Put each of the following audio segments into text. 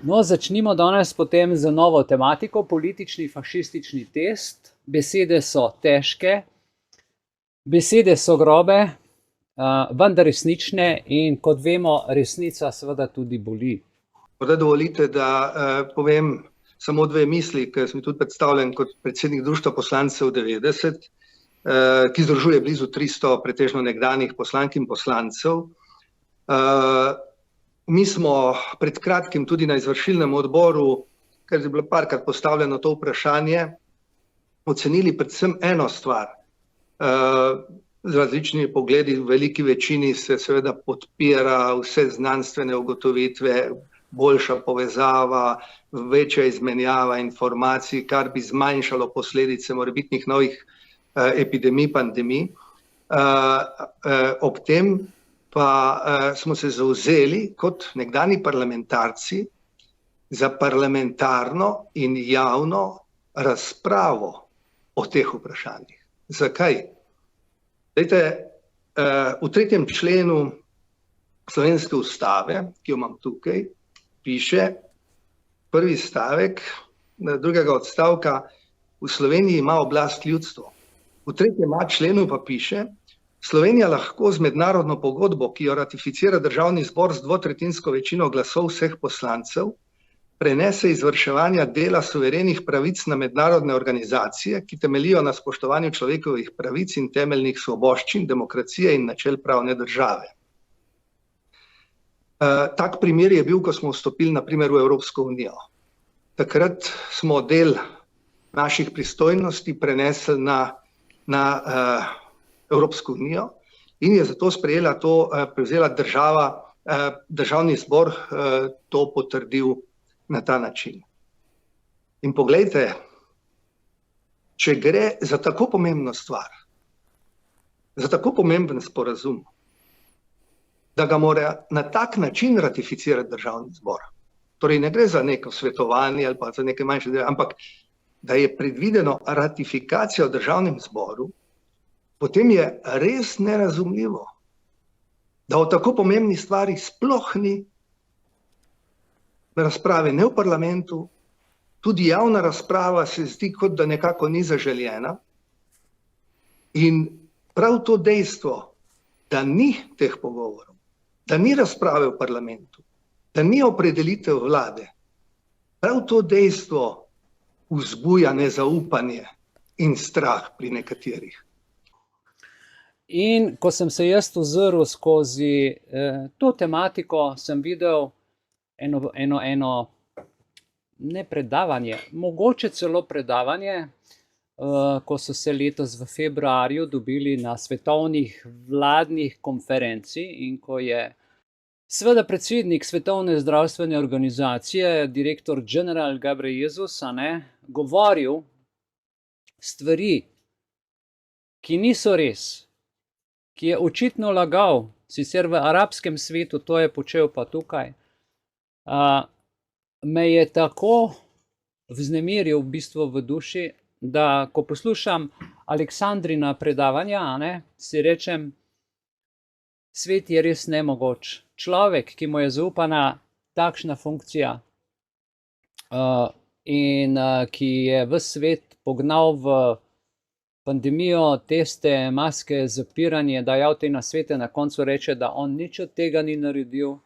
No, začnimo danes potem z novo tematiko, politični fašistični test. Besede so težke, besede so grobe, vendar resnične in kot vemo, resnica seveda tudi boli. Morda dovolite, da povem samo dve misli, ker sem tudi predstavljen kot predsednik Društva poslancev 90, ki združuje blizu 300 pretežno nekdanjih poslank in poslancev. Mi smo pred kratkim tudi na izvršilnem odboru, ker je bilo parkrat postavljeno to vprašanje, ocenili predvsem eno stvar. Z različnimi pogledi, v veliki večini se seveda podpira vse znanstvene ugotovitve, boljša povezava, večja izmenjava informacij, kar bi zmanjšalo posledice morebitnih novih epidemij, pandemij. Ob tem pa smo se zavzeli kot nekdanji parlamentarci za parlamentarno in javno razpravo o teh vprašanjih. Zakaj? Glejte, v 3. členu Slovenske ustave, ki jo imam tukaj, piše prvi stavek drugega odstavka: v Sloveniji ima oblast ljudstvo. V 3.a členu pa piše: Slovenija lahko z mednarodno pogodbo, ki jo ratificira Državni zbor z dvotretjinsko večino glasov vseh poslancev, prenese izvrševanja dela suverenih pravic na mednarodne organizacije, ki temeljijo na spoštovanju človekovih pravic in temeljnih svoboščin, demokracije in načel pravne države. Tak primer je bil, ko smo vstopili na primer v Evropsko unijo. Takrat smo del naših pristojnosti prenesli na Evropsko unijo in je zato prevzela Državni zbor to potrdil na ta način. In poglejte, če gre za tako pomembno stvar, za tako pomemben sporazum, da ga mora na tak način ratificirati Državni zbor. Torej ne gre za neko svetovanje ali pa za neke manjše dele, ampak da je predvideno ratifikacija v Državnem zboru, potem je res nerazumljivo, da o tako pomembni stvari sploh ni razprave, ne v parlamentu, tudi javna razprava se zdi, kot da nekako ni zaželjena. In prav to dejstvo, da ni teh pogovorov, da ni razprave v parlamentu, da ni opredelitev vlade, prav to dejstvo vzbuja nezaupanje in strah pri nekaterih. In ko sem se jaz ozrl skozi to tematiko, sem videl eno ne predavanje, mogoče celo predavanje, ko so se letos v februarju dobili na svetovnih vladnih konferenci in ko je seveda predsednik Svetovne zdravstvene organizacije, direktor General Ghebreyesus, govoril stvari, ki niso res, ki je očitno lagal, sicer v arabskem svetu, to je počel pa tukaj, me je tako vznemiril v bistvu v duši, da ko poslušam Aleksandrina predavanja, si rečem, svet je res nemogoč. Človek, ki mu je zaupana takšna funkcija in ki je ves svet pognal v pandemijo, teste, maske, zapiranje, dajal te nasvete, na koncu reče, da on nič od tega ni naredil,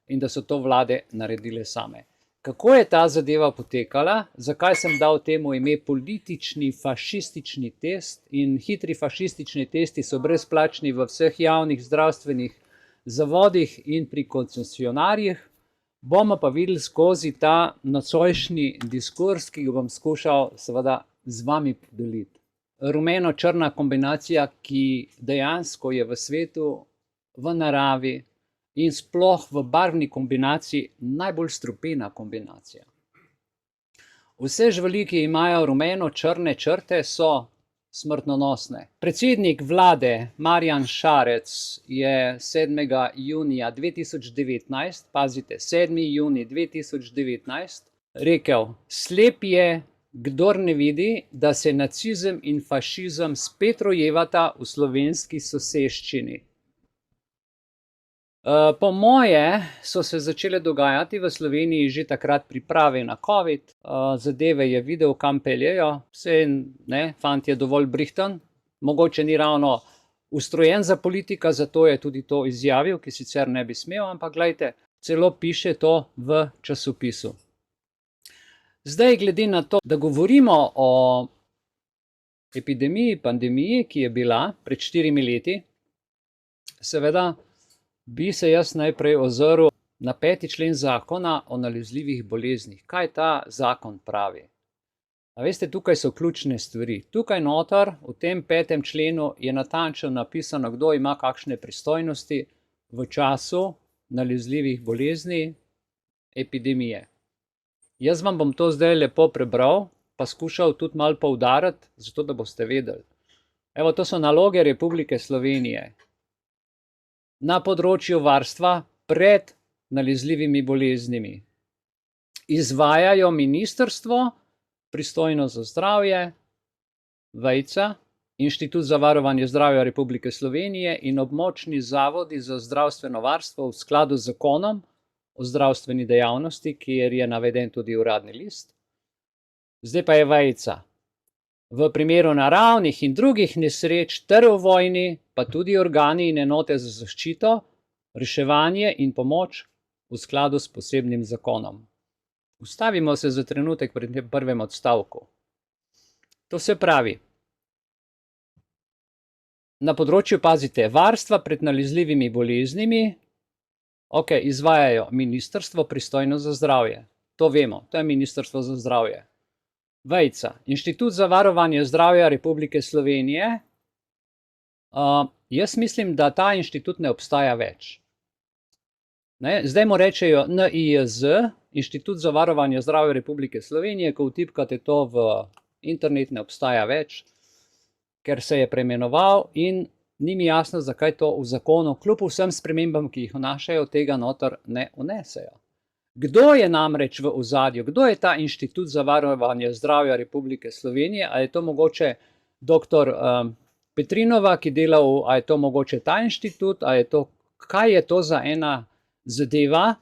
in da so to vlade naredile same. Kako je ta zadeva potekala? Zakaj sem dal temu ime politični fašistični test? In hitri fašistični testi so brezplačni v vseh javnih zdravstvenih zavodih in pri koncesionarjih. Bomo pa videli skozi ta nocojšnji diskurs, ki ga bom skušal seveda z vami podeliti. Rumeno-črna kombinacija, ki dejansko je v svetu, v naravi in sploh v barvni kombinaciji najbolj strupena kombinacija. Vse živali, ki imajo rumeno-črne črte, so smrtonosne. Predsednik vlade Marjan Šarec je 7. junija 2019, pazite, 7. junij 2019, rekel: slep je, kdor ne vidi, da se nacizem in fašizem spet rojevata v slovenski soseščini. Po moje so se začele dogajati v Sloveniji že takrat priprave na COVID, zadeve je videl, kam peljejo, fant je dovolj brihten, mogoče ni ravno ustrojen za politika, zato je tudi to izjavil, ki sicer ne bi smel, ampak glejte, celo piše to v časopisu. Zdaj, glede na to, da govorimo o epidemiji, pandemiji, ki je bila pred 4 leti, seveda bi se jaz najprej ozrl na 5. člen zakona o nalezljivih boleznih. Kaj ta zakon pravi? A veste, tukaj so ključne stvari. Tukaj noter, v tem 5. členu je natančno napisano, kdo ima kakšne pristojnosti v času nalezljivih bolezni, epidemije. Jaz vam bom to zdaj lepo prebral, pa skušal tudi malo poudariti, zato da boste vedeli. Evo, to so naloge Republike Slovenije na področju varstva pred nalezljivimi boleznimi. Izvajajo ministrstvo, pristojno za zdravje, Vejca, Inštitut za varovanje zdravja Republike Slovenije in območni zavodi za zdravstveno varstvo v skladu z zakonom o zdravstveni dejavnosti, kjer je naveden tudi uradni list. Zdaj pa je Vejca. V primeru naravnih in drugih nesreč ter v vojni, pa tudi organi in enote za zaščito, reševanje in pomoč v skladu s posebnim zakonom. Ustavimo se za trenutek pri tem prvem odstavku. To se pravi, na področju, pazite, varstva pred nalezljivimi boleznimi, izvajajo ministrstvo pristojno za zdravje. To vemo, to je ministrstvo za zdravje. Vejca, Inštitut za varovanje zdravja Republike Slovenije. Jaz mislim, da ta inštitut ne obstaja več. Zdaj mu rečejo NIJZ, Inštitut za varovanje zdravja Republike Slovenije, ko vtipkate to v internet, ne obstaja več, ker se je preimenoval in ni mi jasno, zakaj to v zakonu, kljub vsem spremembam, ki jih vnašajo, tega noter ne vnesejo. Kdo je namreč v ozadju? Kdo je ta Inštitut za varovanje zdravja Republike Slovenije? A je to mogoče dr. Petrinova, ki dela a je to mogoče ta inštitut? Kaj je to za ena zadeva?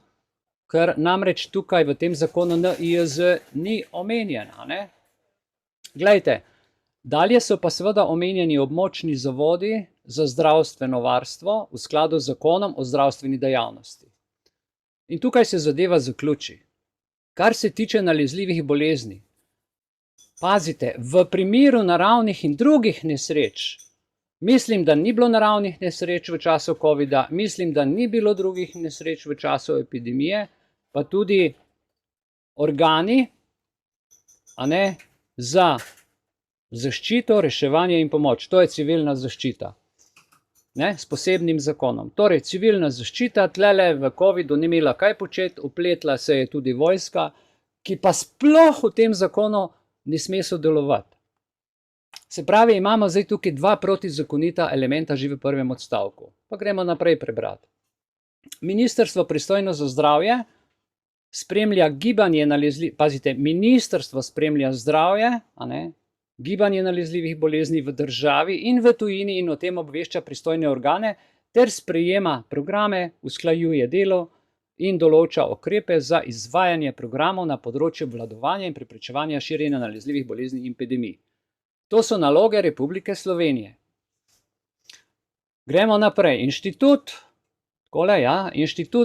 Ker namreč tukaj v tem zakonu NIJZ ni omenjena. Glejte, dalje so pa seveda omenjeni območni zavodi za zdravstveno varstvo v skladu z zakonom o zdravstveni dejavnosti. In tukaj se zadeva zaključi. Kar se tiče nalezljivih bolezni, pazite, v primeru naravnih in drugih nesreč, mislim, da ni bilo naravnih nesreč v času COVID-a, mislim, da ni bilo drugih nesreč v času epidemije, pa tudi organi, za zaščito, reševanje in pomoč. To je civilna zaščita. S posebnim zakonom. Torej, civilna zaščita, tlele v COVID-u ni imela kaj početi, upletla se je tudi vojska, ki pa sploh v tem zakonu ne sme sodelovati. Se pravi, imamo zdaj tukaj dva protizakonita elementa že v prvem odstavku. Pa gremo naprej prebrati. Ministrstvo pristojno za zdravje spremlja gibanje pazite, ministrstvo spremlja zdravje, gibanje nalezljivih bolezni v državi in v tujini in o tem obvešča pristojne organe ter sprejema programe, usklajuje delo in določa ukrepe za izvajanje programov na področju obvladovanja in preprečevanja širjenja nalezljivih bolezni in epidemij. To so naloge Republike Slovenije. Gremo naprej. Inštitut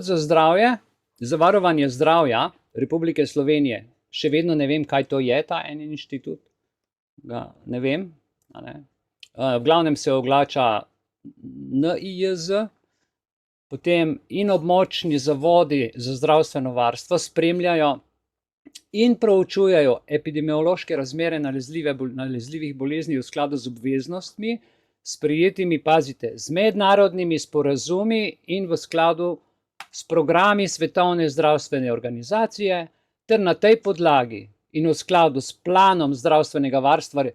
za zdravje, za varovanje zdravja Republike Slovenije. Še vedno ne vem, kaj to je, ta en inštitut. Ne vem. V glavnem se oglača NIJZ, potem in območni zavodi za zdravstveno varstvo spremljajo in proučujejo epidemiološke razmere nalezljivih bolezni v skladu z obveznostmi, sprejetimi, pazite, z mednarodnimi sporazumi in v skladu s programi Svetovne zdravstvene organizacije, ter na tej podlagi in v skladu s planom zdravstvenega varstva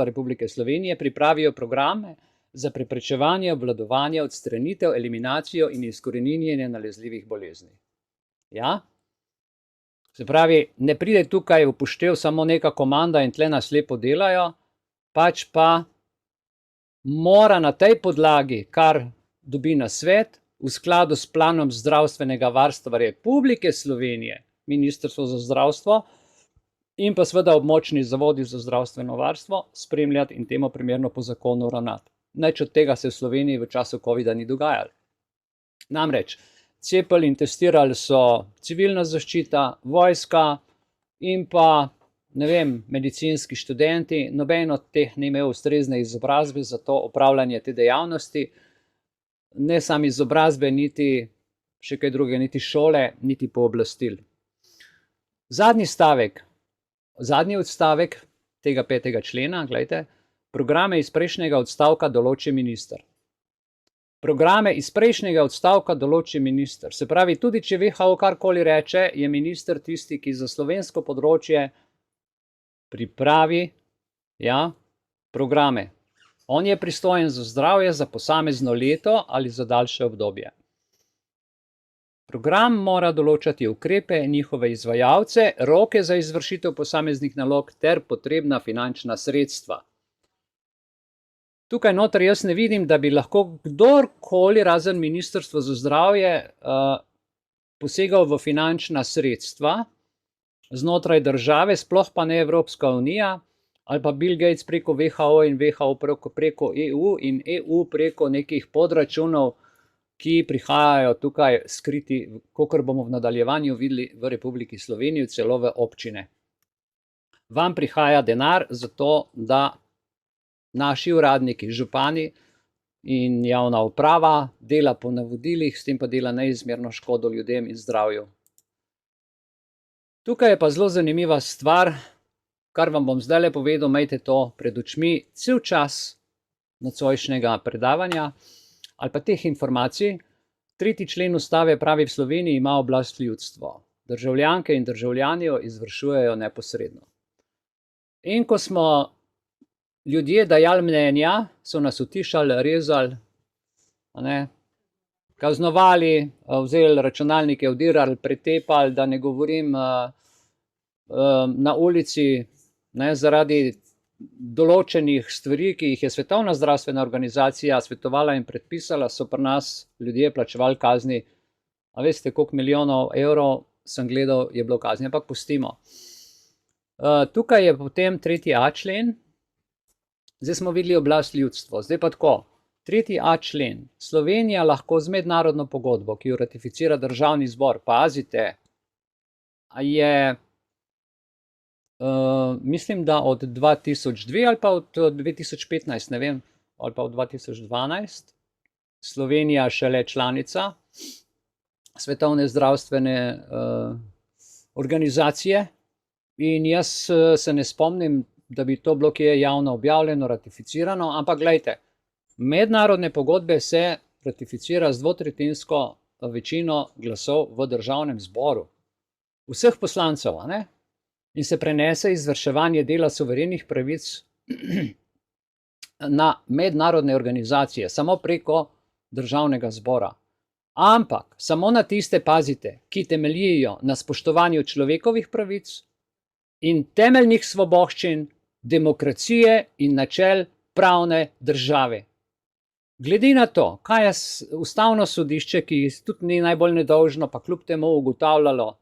Republike Slovenije pripravijo programe za preprečevanje, obvladovanje, odstranitev, eliminacijo in izkoreninjenje nalezljivih bolezni. Ja? Se pravi, ne pride tukaj upoštev samo neka komanda in tle nas lepo delajo, pač pa mora na tej podlagi, kar dobi nasvet v skladu s planom zdravstvenega varstva Republike Slovenije, Ministrstvo za zdravstvo in pa seveda območni zavodi za zdravstveno varstvo spremljati in temu primerno po zakonu ravnati. Nič od tega se v Sloveniji v času covida ni dogajalo. Namreč, cepili in testirali so civilna zaščita, vojska in pa, ne vem, medicinski študenti, noben od teh ni imel ustrezne izobrazbe za to opravljanje te dejavnosti, ne samo izobrazbe, niti še kaj druge, niti šole, niti pooblastil. Zadnji odstavek tega 5. člena, gledajte, programe iz prejšnjega odstavka določi minister. Programe iz prejšnjega odstavka določi minister. Se pravi, tudi če WHO karkoli reče, je minister tisti, ki za slovensko področje pripravi programe. On je pristojen za zdravje za posamezno leto ali za daljše obdobje. Program mora določati ukrepe, njihove izvajalce, roke za izvršitev posameznih nalog ter potrebna finančna sredstva. Tukaj noter jaz ne vidim, da bi lahko kdorkoli razen Ministrstvo za zdravje posegal v finančna sredstva znotraj države, sploh pa ne Evropska unija, ali pa Bill Gates preko WHO in WHO preko EU in EU preko nekih podračunov, ki prihajajo tukaj skriti, kakor bomo v nadaljevanju videli, v Republiki Sloveniji, celo v občine. Vam prihaja denar za to, da naši uradniki, župani in javna uprava dela po navodilih, s tem pa dela neizmerno škodo ljudem in zdravju. Tukaj je pa zelo zanimiva stvar, kar vam bom zdajle povedal, imejte to pred očmi cel čas nocojšnjega predavanja ali pa teh informacij. 3. člen ustave pravi, v Sloveniji ima oblast ljudstvo. Državljanke in državljani jo izvršujejo neposredno. In ko smo ljudje dajali mnenja, so nas utišali, rezali, kaznovali, vzeli računalnike, vdirali, pretepali, da ne govorim na ulici, zaradi določenih stvari, ki jih je Svetovna zdravstvena organizacija svetovala in predpisala, so pri nas ljudje plačevali kazni. A veste, koliko milijonov evrov sem gledal, je bilo kazni, ampak pustimo. Tukaj je potem 3.a člen. Zdaj smo videli oblast ljudstvo. Zdaj pa tako. 3.a člen. Slovenija lahko z mednarodno pogodbo, ki jo ratificira Državni zbor, pazite, je mislim, da od 2002 ali pa od 2015, ne vem, ali pa od 2012, Slovenija šele članica Svetovne zdravstvene organizacije in jaz se ne spomnim, da bi to bilo kje javno objavljeno, ratificirano, ampak gledajte, mednarodne pogodbe se ratificira z dvotretjinsko večino glasov v Državnem zboru. Vseh poslancev, in se prenese izvrševanje dela suverenih pravic na mednarodne organizacije, samo preko Državnega zbora. Ampak samo na tiste, pazite, ki temeljijo na spoštovanju človekovih pravic in temeljnih svoboščin, demokracije in načel pravne države. Glede na to, kaj je Ustavno sodišče, ki tudi ni najbolj nedolžno, pa kljub temu ugotavljalo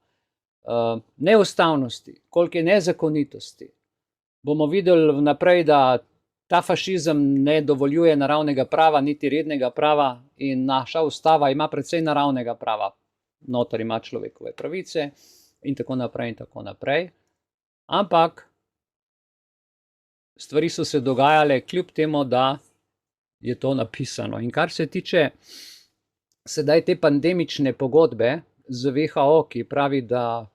neustavnosti, koliko je nezakonitosti, bomo videli vnaprej, da ta fašizem ne dovoljuje naravnega prava, niti rednega prava, in naša ustava ima precej naravnega prava. Noter ima človekove pravice in tako naprej in tako naprej. Ampak stvari so se dogajale kljub temu, da je to napisano. In kar se tiče sedaj te pandemične pogodbe z WHO, ki pravi, da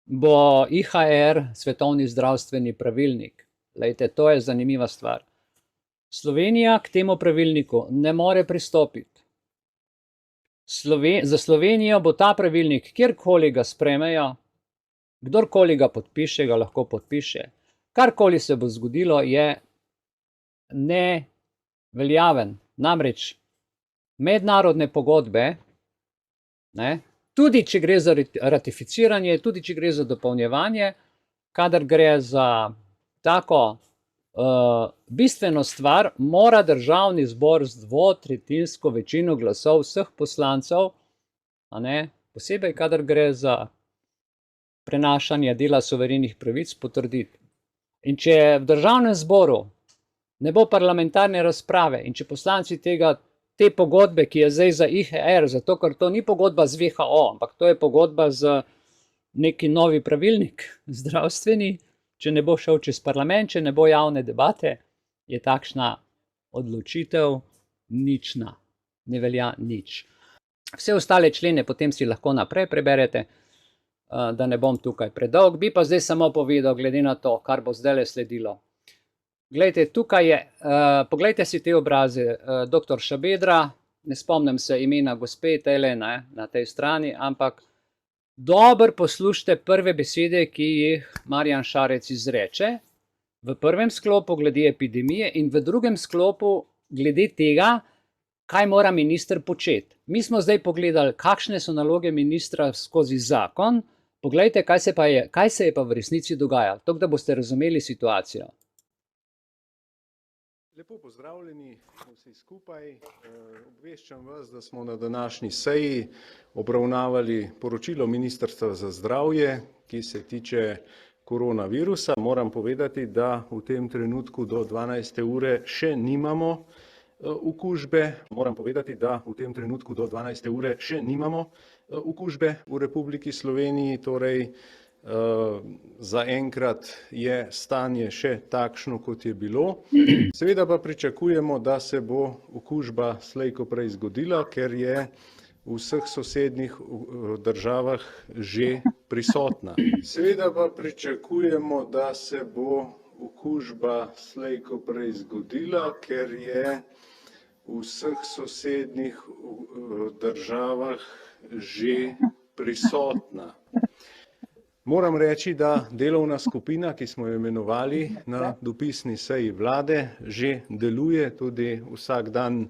bo IHR svetovni zdravstveni pravilnik. Lejte, to je zanimiva stvar. Slovenija k temu pravilniku ne more pristopiti. Za Slovenijo bo ta pravilnik, kjerkoli ga spremejo, kdorkoli ga podpiše, ga lahko podpiše. Karkoli se bo zgodilo, je neveljaven. Namreč mednarodne pogodbe, tudi če gre za ratificiranje, tudi če gre za dopolnjevanje, kadar gre za tako bistveno stvar, mora državni zbor z dvotretjinsko večino glasov vseh poslancev, a ne, posebej kadar gre za prenašanje dela suverenih pravic, potrditi. In če v državnem zboru ne bo parlamentarne razprave in če poslanci te pogodbe, ki je zdaj za IHR, zato ker to ni pogodba z WHO, ampak to je pogodba z neki novi pravilnik zdravstveni, če ne bo šel čez parlament, če ne bo javne debate, je takšna odločitev nična, ne velja nič. Vse ostale člene potem si lahko naprej preberete, da ne bom tukaj predolg, bi pa zdaj samo povedal, glede na to, kar bo zdaj sledilo. Glejte, tukaj je, poglejte si te obraze, dr. Šabedra, ne spomnim se imena gospe tele na tej strani, ampak dobro poslušajte prve besede, ki jih Marjan Šarec izreče, v prvem sklopu glede epidemije in v drugem sklopu glede tega, kaj mora minister početi. Mi smo zdaj pogledali, kakšne so naloge ministra skozi zakon, poglejte, kaj se je pa v resnici dogajalo, tako da boste razumeli situacijo. Lepo pozdravljeni vsi skupaj. Obveščam vas, da smo na današnji seji obravnavali poročilo Ministrstva za zdravje, ki se tiče koronavirusa. Moram povedati, da v tem trenutku do 12. ure še nimamo okužbe. V Republiki Sloveniji, torej zaenkrat je stanje še takšno, kot je bilo. Seveda pa pričakujemo, da se bo okužba slej ko prej zgodila, ker je v vseh sosednjih državah že prisotna. Seveda pa pričakujemo, da se bo okužba slej ko prej zgodila, ker je v vseh sosednjih državah že prisotna. Moram reči, da delovna skupina, ki smo jo imenovali na dopisni seji vlade, že deluje, tudi vsak dan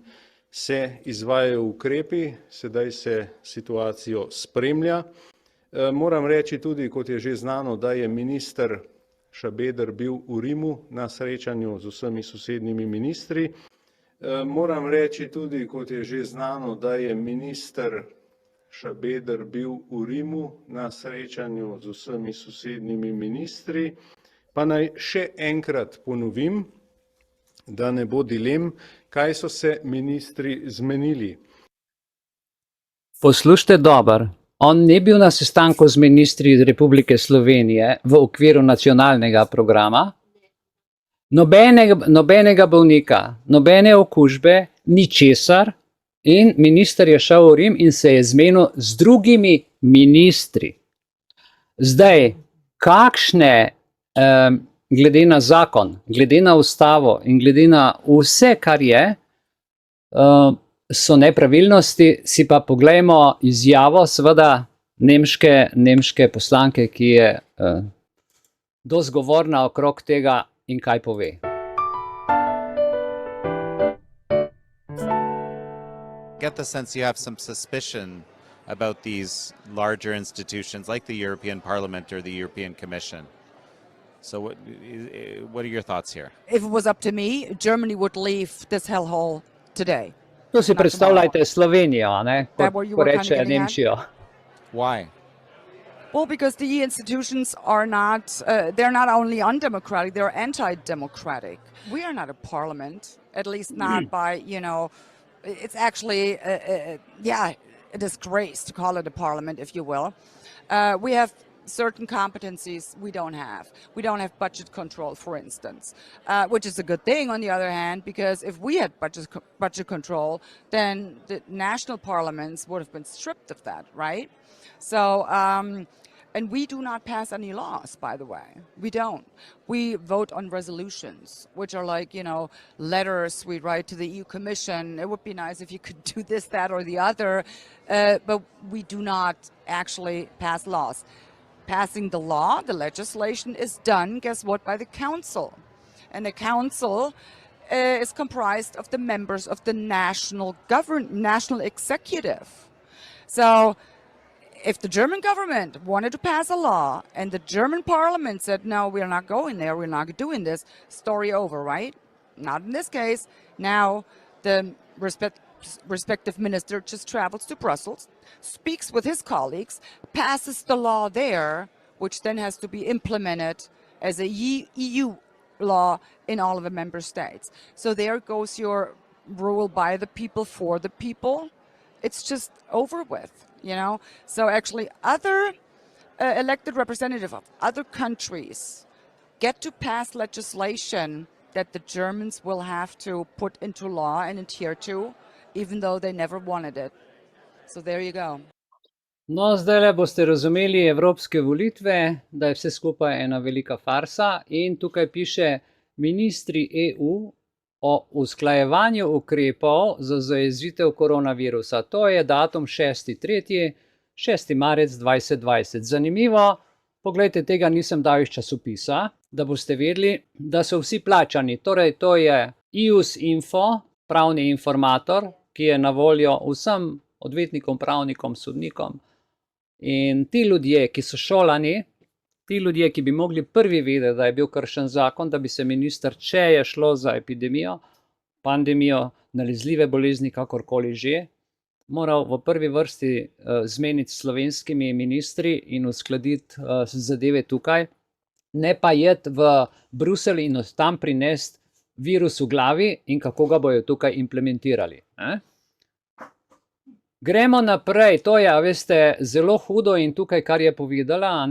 se izvajajo ukrepi, sedaj se situacijo spremlja. Moram reči tudi, kot je že znano, da je minister Šabeder bil v Rimu na srečanju z vsemi sosednjimi ministri. Moram reči tudi, kot je že znano, da je minister Šabeder bil v Rimu na srečanju z vsemi sosednjimi ministri. Pa naj še enkrat ponovim, da ne bo dilem, kaj so se ministri zmenili. Poslušajte dobro, on ni bil na sestanku z ministri Republike Slovenije v okviru nacionalnega programa. Nobenega bolnika, nobene okužbe, ničesar. In minister je šel v Rim in se je zmenil z drugimi ministri. Zdaj, kakšne, glede na zakon, glede na ustavo in glede na vse, kar je, so nepravilnosti, si pa poglejmo izjavo, seveda, nemške poslanke, ki je dosti govorna okrog tega in kaj pove. Get the sense you have some suspicion about these larger institutions like the European Parliament or the European Commission. So what are your thoughts here? If it was up to me, Germany would leave this hellhole today. To si predstavljajte Slovenijo, ne? That where you were kind of reče getting at? Nemčijo. Why? Well, because the institutions are not, they're not only undemocratic, they're anti-democratic. We are not a parliament, at least not by, you know, it's actually, a disgrace to call it a parliament, if you will. We have certain competencies we don't have. We don't have budget control, for instance, which is a good thing on the other hand, because if we had budget control, then the national parliaments would have been stripped of that, right? So, and we do not pass any laws, by the way. We don't. We vote on resolutions, which are like, you know, letters we write to the EU Commission. It would be nice if you could do this, that, or the other, but we do not actually pass laws. Passing the law, the legislation is done, guess what, by the council. And the council is comprised of the members of the national executive. So if the German government wanted to pass a law and the German parliament said, no, we're not going there, we're not doing this, story over, right? Not in this case. Now the respective minister just travels to Brussels, speaks with his colleagues, passes the law there, which then has to be implemented as a EU law in all of the member states. So there goes your rule by the people for the people. It's just over with, you know. So actually other elected representatives of other countries get to pass legislation that the Germans will have to put into law and adhere to, even though they never wanted it. So there you go. No, zdajle boste razumeli evropske volitve, da je vse skupaj ena velika farsa in tukaj piše ministri EU o usklajevanju ukrepov za zajezitev koronavirusa. To je datum 6. marec 2020. Zanimivo, poglejte, tega nisem dal iz časopisa, da boste vedeli, da so vsi plačani. Torej, to je EUS Info, pravni informator, ki je na voljo vsem odvetnikom, pravnikom, sodnikom. In ti ljudje, ki so šolani, ti ljudje, ki bi mogli prvi vedeti, da je bil kršen zakon, da bi se minister, če je šlo za epidemijo, pandemijo, nalezljive bolezni, kakorkoli že, moral v prvi vrsti zmeniti s slovenskimi ministri in uskladiti zadeve tukaj, ne pa jeti v Bruselj in od tam prinesti virus v glavi in kako ga bojo tukaj implementirali. Gremo naprej, to je, veste, zelo hudo in tukaj, kar je povedala,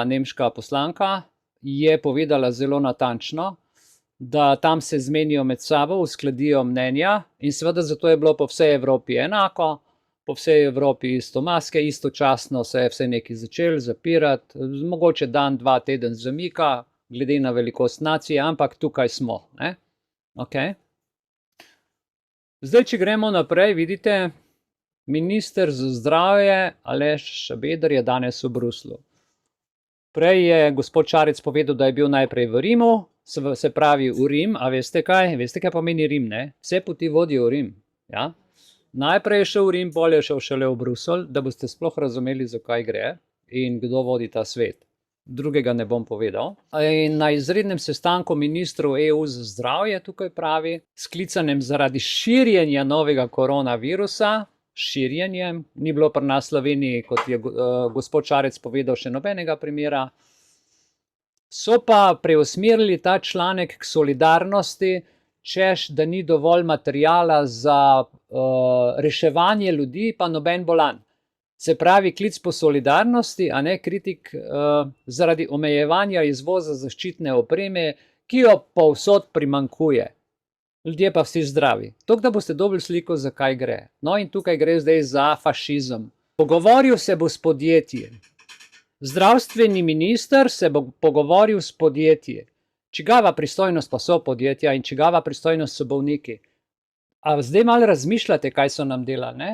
nemška poslanka, je povedala zelo natančno, da tam se zmenijo med sabo, uskladijo mnenja in seveda zato je bilo po vsej Evropi enako, po vsej Evropi isto maske, istočasno se je vse nekaj začel zapirati, mogoče dan, 2 teden zamika, glede na velikost nacije, ampak tukaj smo. Okay. Zdaj, če gremo naprej, vidite, minister za zdravje Aleš Šabeder je danes v Bruslu. Prej je gospod Šarec povedal, da je bil najprej v Rimu, se pravi v Rim, a veste kaj? Veste, kaj pomeni Rim, ne? Vse poti vodijo v Rim. Ja? Najprej je šel v Rim, bolje je šel šele v Bruselj, da boste sploh razumeli, zakaj gre in kdo vodi ta svet. Drugega ne bom povedal. In na izrednem sestanku ministrov EU za zdravje tukaj pravi, sklicanem zaradi širjenja novega koronavirusa, širjenjem, ni bilo pri nas v Sloveniji, kot je gospod Šarec povedal, še nobenega primera, so pa preusmerili ta članek k solidarnosti, češ, da ni dovolj materijala za reševanje ljudi, pa noben bolan. Se pravi, klic po solidarnosti, a ne kritik zaradi omejevanja izvoza zaščitne opreme, ki jo povsod primanjkuje. Ljudje pa vsi zdravi. Tako da boste dobili sliko, zakaj gre. No in tukaj gre zdaj za fašizem. Pogovoril se bo s podjetji. Zdravstveni minister se bo pogovoril s podjetji. Čigava pristojnost pa so podjetja in čigava pristojnost so bolniki. A zdaj malo razmišljate, kaj so nam delali, ne?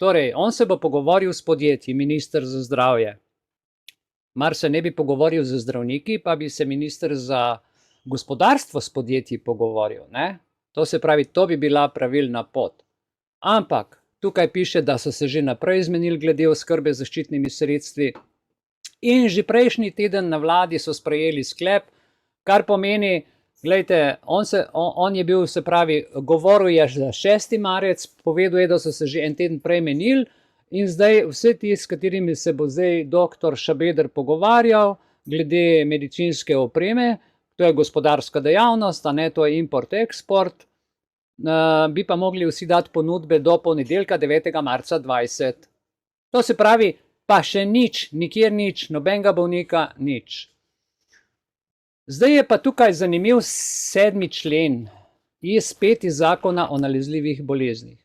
Torej, on se bo pogovoril s podjetji, minister za zdravje. Mar se ne bi pogovoril z zdravniki, pa bi se minister za gospodarstvo s podjetji pogovoril, ne? To se pravi, to bi bila pravilna pot. Ampak, tukaj piše, da so se že naprej zmenili glede oskrbe z zaščitnimi sredstvi in že prejšnji teden na vladi so sprejeli sklep, kar pomeni, glejte, on je bil, se pravi, govoril je za 6. marec, povedal je, da so se že en teden prej menili in zdaj vse ti, s katerimi se bo zdaj doktor Šabeder pogovarjal, glede medicinske opreme, to je gospodarska dejavnost, a ne, to je import-eksport, bi pa mogli vsi dati ponudbe do ponedeljka 9. marca 2020. To se pravi, pa še nič, nikjer nič, nobenega bolnika, nič. Zdaj je pa tukaj zanimiv 7. člen iz 5. zakona o nalezljivih boleznih.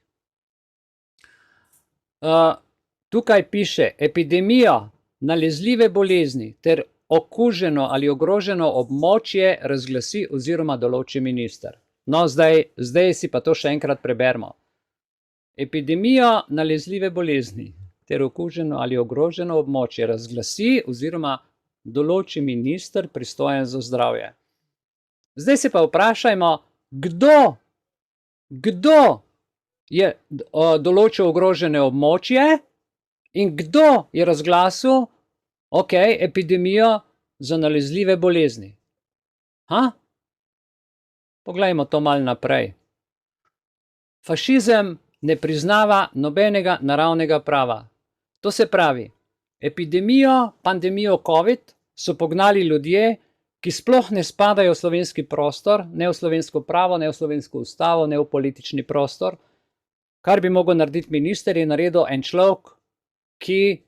Tukaj piše, epidemijo nalezljive bolezni ter okuženo ali ogroženo območje razglasi oziroma določi minister. No, zdaj si pa to še enkrat preberemo. Epidemijo nalezljive bolezni ter okuženo ali ogroženo območje razglasi oziroma določi minister pristojen za zdravje. Zdaj se pa vprašajmo, kdo je določil ogroženo območje In kdo je razglasil, ok, epidemijo za nalezljive bolezni? Poglejmo to malo naprej. Fašizem ne priznava nobenega naravnega prava. To se pravi, epidemijo, pandemijo COVID so pognali ljudje, ki sploh ne spadajo v slovenski prostor, ne v slovensko pravo, ne v slovensko ustavo, ne v politični prostor. Kar bi mogel narediti minister, je naredil en človek, ki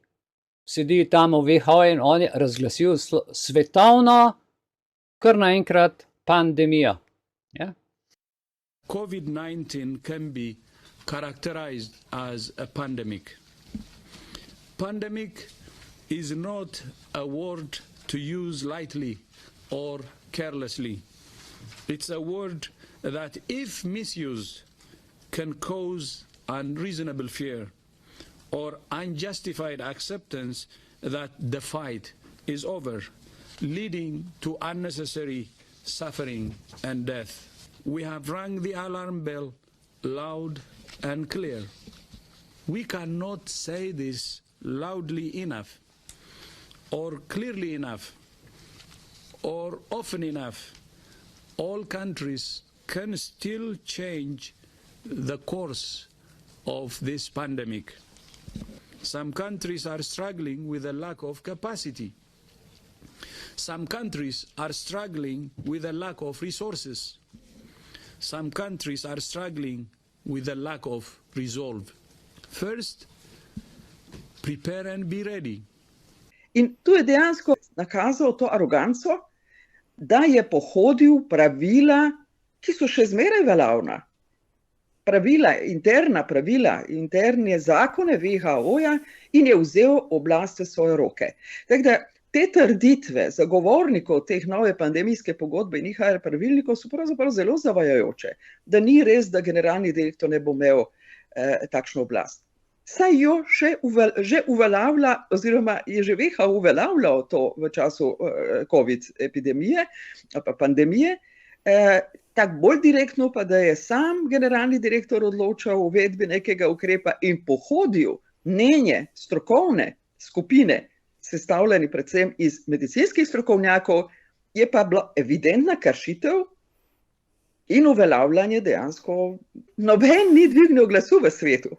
sedi tam v WHO in on je razglasil svetovno, kar naenkrat pandemijo. Ja? COVID-19 can be characterized as a pandemic. Pandemic is not a word to use lightly or carelessly. It's a word that, if misused, can cause unreasonable fear or unjustified acceptance that the fight is over, leading to unnecessary suffering and death. We have rung the alarm bell loud and clear. We cannot say this loudly enough, or clearly enough, or often enough. All countries can still change the course of this pandemic. Some countries are struggling with a lack of capacity. Some countries are struggling with a lack of resources. Some countries are struggling with a lack of resolve. First, prepare and be ready. In tu je dejansko nakazal to aroganco, da je pohodil pravila, ki so še zmeraj veljavna. Pravila, interne zakone WHO-ja in je vzel oblast v svoje roke. Tako da te trditve zagovornikov teh nove pandemijske pogodbe in IHR pravilnikov so pravzaprav zelo zavajajoče, da ni res, da generalni direktor ne bo imel takšno oblast. Saj jo že uveljavlja, oziroma je že WHO uveljavljal to v času COVID epidemije, pa pandemije, tako bolj direktno pa, da je sam generalni direktor odločal o uvedbi nekega ukrepa in pohodil mnenje strokovne skupine, sestavljeni predvsem iz medicinskih strokovnjakov, je pa bila evidentna kršitev in uveljavljanje dejansko. Noben ni dvignil glasu v svetu.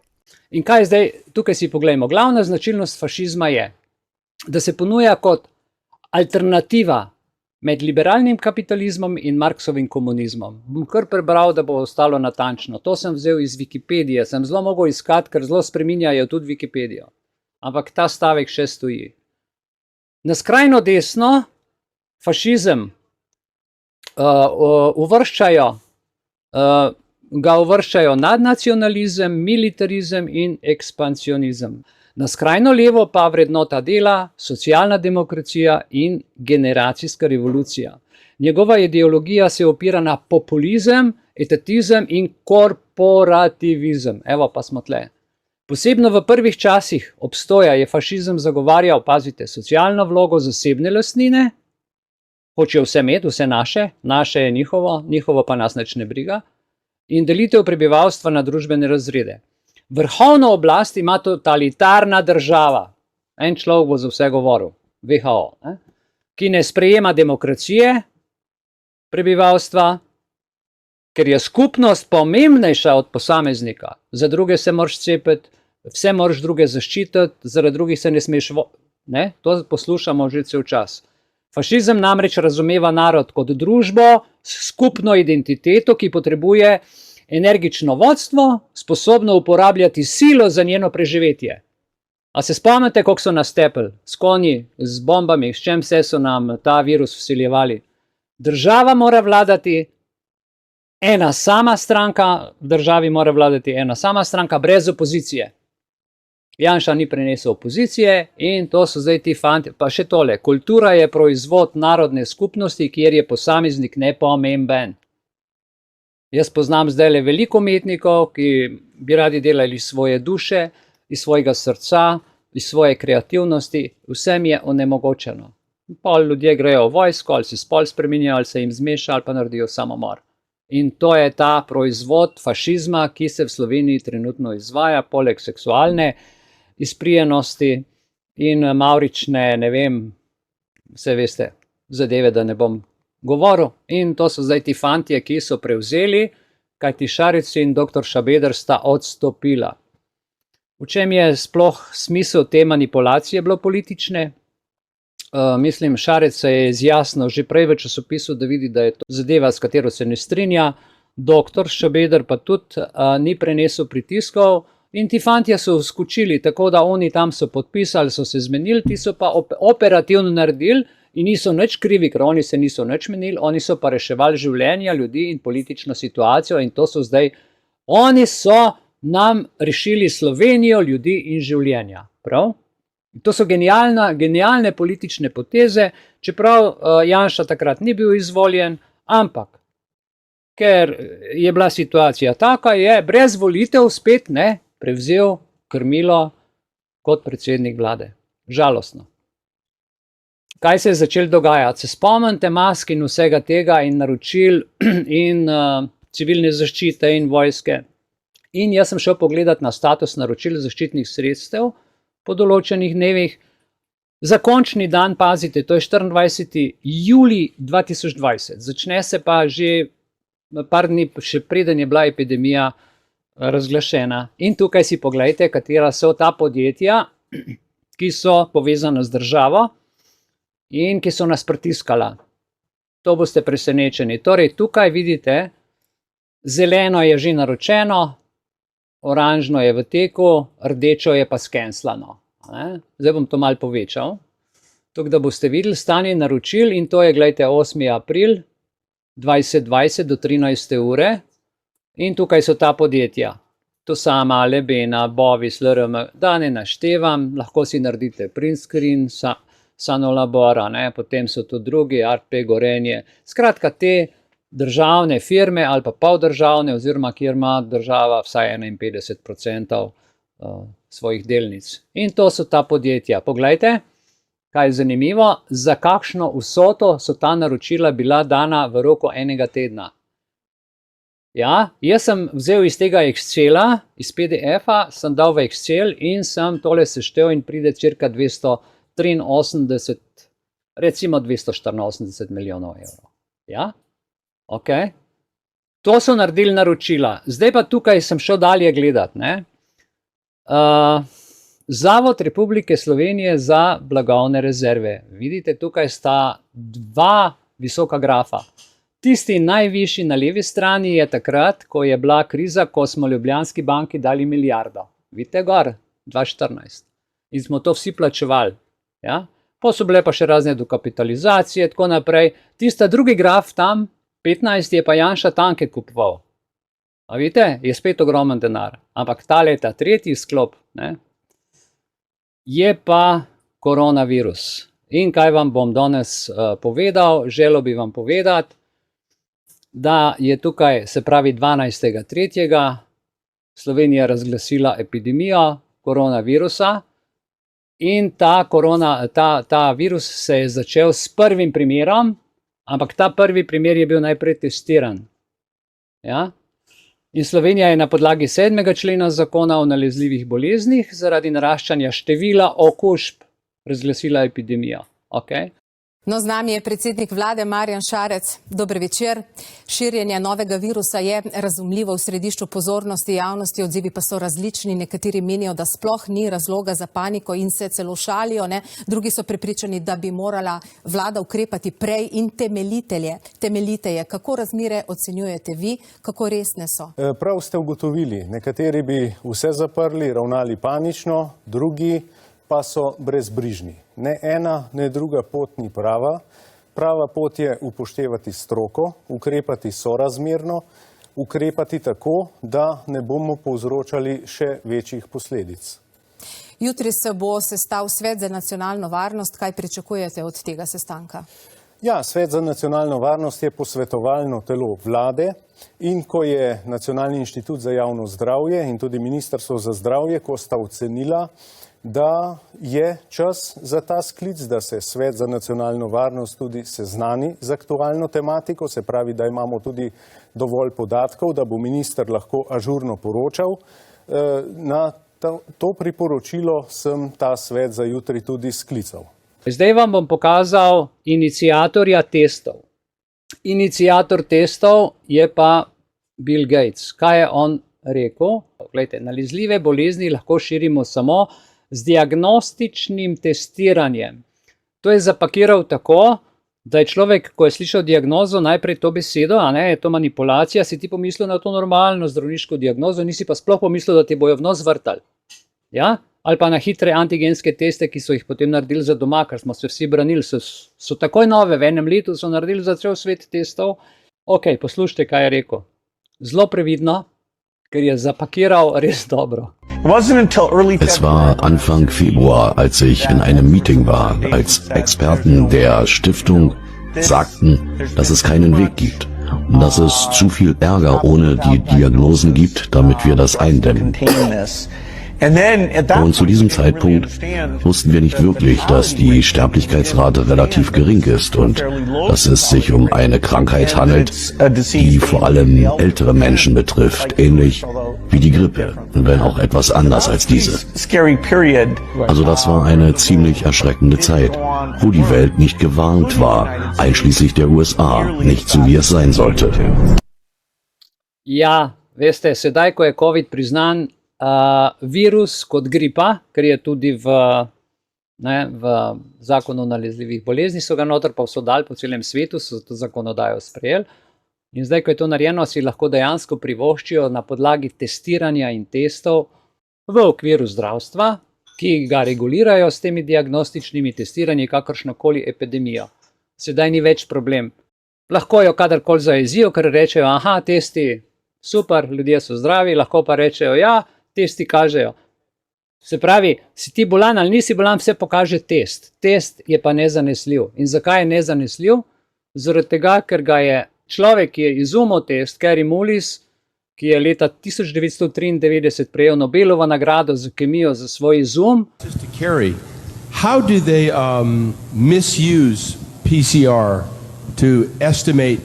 In kaj zdaj, tukaj si poglejmo, glavna značilnost fašizma je, da se ponuja kot alternativa med liberalnim kapitalizmom in Marksovim komunizmom. Bom kar prebral, da bo ostalo natančno. To sem vzel iz Wikipedije, sem zelo mogel iskati, ker zelo spreminjajo tudi Wikipedijo. Ampak ta stavek še stoji. Na skrajno desno fašizem uvrščajo nadnacionalizem, militarizem in ekspansionizem. Na skrajno levo pa vrednota dela, socialna demokracija in generacijska revolucija. Njegova ideologija se opira na populizem, etatizem in korporativizem. Evo pa smo tle. Posebno v prvih časih obstoja je fašizem zagovarjal, pazite, socialno vlogo zasebne lastnine, hočejo vse imeti, vse naše je njihovo pa nas nič ne briga, in delitev prebivalstva na družbene razrede. Vrhovno oblast ima totalitarna država, en človek bo za vse govoril, WHO, ki ne sprejema demokracije prebivalstva, ker je skupnost pomembnejša od posameznika. Za druge se moraš cepiti, vse moraš druge zaščititi, zaradi drugih se ne smeš to poslušamo že cel čas. Fašizem namreč razumeva narod kot družbo s skupno identiteto, ki potrebuje energično vodstvo, sposobno uporabljati silo za njeno preživetje. A se spomnite, koliko so nas tepli? S konji, z bombami, s čem vse so nam ta virus vsiljevali? Država mora vladati, ena sama stranka, v državi mora vladati ena sama stranka, brez opozicije. Janša ni prenesel opozicije in to so zdaj ti fanti. Pa še tole, kultura je proizvod narodne skupnosti, kjer je posameznik nepomemben. Jaz poznam zdaj veliko umetnikov, ki bi radi delali svoje duše, iz svojega srca, iz svoje kreativnosti, vsem je onemogočeno. Pol ljudje grejo v vojsko, ali se spol spreminjajo, ali se jim zmeša, ali pa naredijo samomor. In to je ta proizvod fašizma, ki se v Sloveniji trenutno izvaja, poleg seksualne izprijenosti in mavrične, ne vem, vse veste, zadeve, da ne bom govoril. In to so zdaj ti fantje, ki so prevzeli, kajti Šarec in dr. Šabeder sta odstopila. V čem je sploh smisel te manipulacije bilo politične? Mislim, Šarec se je izjasnil že prej v časopisu, da vidi, da je to zadeva, s katero se ne strinja. Dr. Šabeder pa tudi ni prenesel pritiskov in ti fantje so skočili, tako da oni tam so podpisali, so se zmenili, ti so pa operativno naredili in niso nič krivi, ker oni se niso nič menili, oni so pa reševali življenja ljudi in politično situacijo in to so zdaj, oni so nam rešili Slovenijo, ljudi in življenja. Prav? To so genialne politične poteze, čeprav Janša takrat ni bil izvoljen, ampak ker je bila situacija taka, je brez volitev spet prevzel krmilo kot predsednik vlade. Žalostno. Kaj se je začelo dogajati? Se spomnite mask in vsega tega in naročil in civilne zaščite in vojske. In jaz sem šel pogledat na status naročil zaščitnih sredstev po določenih dnevih. Za končni dan, pazite, to je 24. julij 2020. Začne se pa že par dni, še preden je bila epidemija razglašena. In tukaj si pogledajte, katera so ta podjetja, ki so povezana z državo in ki so nas pritiskala. To boste presenečeni. Torej, tukaj vidite, zeleno je že naročeno, oranžno je v teku, rdečo je pa skenslano. Zdaj bom to malo povečal. Tako da boste videli stanje naročil in to je, gledajte, 8. april 2020 do 13. ure in tukaj so ta podjetja. To sama, Lebena, Bovis, LRM, da ne naštevam, lahko si naredite print screen, Sanolabora, potem so tu drugi, RP, Gorenje. Skratka, te državne firme ali pa poldržavne oziroma kjer ima država vsaj 51% svojih delnic. In to so ta podjetja. Poglejte, kaj je zanimivo, za kakšno vsoto so ta naročila bila dana v roku enega tedna. Ja, jaz sem vzel iz tega Excela, iz PDF-a, sem dal v Excel in sem tole seštel in pride cirka 283, recimo 284 milijonov evrov. Ja, ok. To so naredili naročila. Zdaj pa tukaj sem šel dalje gledati, Zavod Republike Slovenije za blagovne rezerve. Vidite, tukaj sta dva visoka grafa. Tisti najvišji na levi strani je takrat, ko je bila kriza, ko smo Ljubljanski banki dali milijardo. Vidite gor, 2014. In smo to vsi plačevali. Ja? Pa so bile pa še razne dokapitalizacije, tako naprej. Tista drugi graf tam, 15, je pa Janša tanke kupoval. A vidite, je spet ogromen denar. Ampak ta leta, tretji sklop, je pa koronavirus. In kaj vam bom danes povedal? Želel bi vam povedati, da je tukaj, se pravi 12.3. Slovenija razglasila epidemijo koronavirusa in ta virus se je začel s prvim primerom, ampak ta prvi primer je bil najprej testiran. Ja? In Slovenija je na podlagi 7. člena zakona o nalezljivih boleznih zaradi naraščanja števila okužb razglasila epidemijo. Okay? No, z nami je predsednik vlade Marjan Šarec. Dober večer. Širjenje novega virusa je razumljivo v središču pozornosti javnosti, odzivi pa so različni. Nekateri menijo, da sploh ni razloga za paniko in se celo šalijo. Drugi so prepričani, da bi morala vlada ukrepati prej in temeljiteje. Kako razmere ocenjujete vi? Kako resne so? Prav ste ugotovili. Nekateri bi vse zaprli, ravnali panično, drugi pa so brezbrižni. Ne ena, ne druga pot ni prava. Prava pot je upoštevati stroko, ukrepati sorazmerno, ukrepati tako, da ne bomo povzročali še večjih posledic. Jutri se bo sestal Svet za nacionalno varnost. Kaj pričakujete od tega sestanka? Ja, Svet za nacionalno varnost je posvetovalno telo vlade in ko je Nacionalni inštitut za javno zdravje in tudi Ministrstvo za zdravje, ko sta ocenila, da je čas za ta sklic, da se Svet za nacionalno varnost tudi seznani z aktualno tematiko, se pravi, da imamo tudi dovolj podatkov, da bo minister lahko ažurno poročal na to priporočilo sem ta svet za jutri tudi sklical. Zdaj vam bom pokazal iniciatorja testov. Iniciator testov je pa Bill Gates. Kaj je on rekel? Glejte, nalezljive bolezni lahko širimo samo z diagnostičnim testiranjem. To je zapakiral tako, da je človek, ko je slišal diagnozo, najprej to besedo, a ne, je to manipulacija, si ti pomislil na to normalno zdravniško diagnozo, nisi pa sploh pomislil, da ti bojo v nos vrtali. Ja? Ali pa na hitre antigenske teste, ki so jih potem naredili za doma, ker smo se vsi branili, so takoj nove, v enem letu so naredili za cel svet testov. Ok, poslušajte, kaj je rekel. Zelo previdno, ker je zapakiral res dobro. Es war Anfang Februar, als ich in einem Meeting war, als Experten der Stiftung sagten, dass es keinen Weg gibt und dass es zu viel Ärger ohne die Diagnosen gibt, damit wir das eindämmen. Und zu diesem Zeitpunkt wussten wir nicht wirklich, dass die Sterblichkeitsrate relativ gering ist und dass es sich um eine Krankheit handelt, die vor allem ältere Menschen betrifft, ähnlich wie die Grippe, wenn auch etwas anders als diese. Also das war eine ziemlich erschreckende Zeit, wo die Welt nicht gewarnt war, einschließlich der USA, nicht so wie es sein sollte. Ja, veste, sedaj, ko je COVID priznan, virus kot gripa, ker je tudi v zakonu o nalezljivih bolezni, so ga noter pa so dali po celem svetu, so to zakonodajo sprejeli. In zdaj, ko je to narejeno, si lahko dejansko privoščijo na podlagi testiranja in testov v okviru zdravstva, ki ga regulirajo s temi diagnostičnimi testiranji kakršnokoli epidemijo. Sedaj ni več problem. Lahko jo kadarkoli zajezijo, ker rečejo, aha, testi, super, ljudje so zdravi, lahko pa rečejo, ja, testi kažejo. Se pravi, si ti bolan ali nisi bolan, vse pokaže test. Test je pa nezanesljiv. In zakaj je nezanesljiv? Zaradi tega, ker ga je človek, ki je izumil test, Kary Mullis, ki je leta 1993 prejel Nobelovo nagrado za kemijo za svoj izum. Kary, how do they misuse PCR to estimate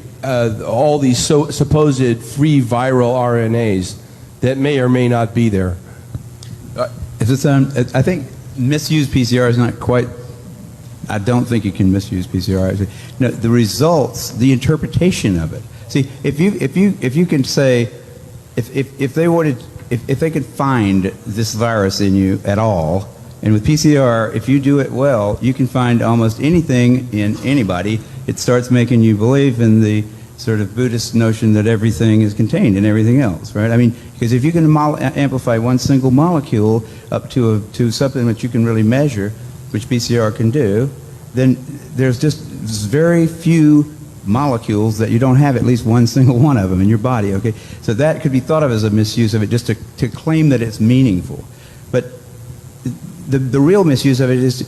all these supposed free viral RNAs that may or may not be there? I think misuse PCR is not quite. I don't think you can misuse PCR. No, the results, the interpretation of it. See, if you can say, if they could find this virus in you at all, and with PCR, if you do it well, you can find almost anything in anybody. It starts making you believe in the sort of Buddhist notion that everything is contained in everything else, right? I mean, because if you can amplify one single molecule up to something that you can really measure, which PCR can do, then there's just very few molecules that you don't have at least one single one of them in your body, okay? So that could be thought of as a misuse of it, just to claim that it's meaningful. But the real misuse of it is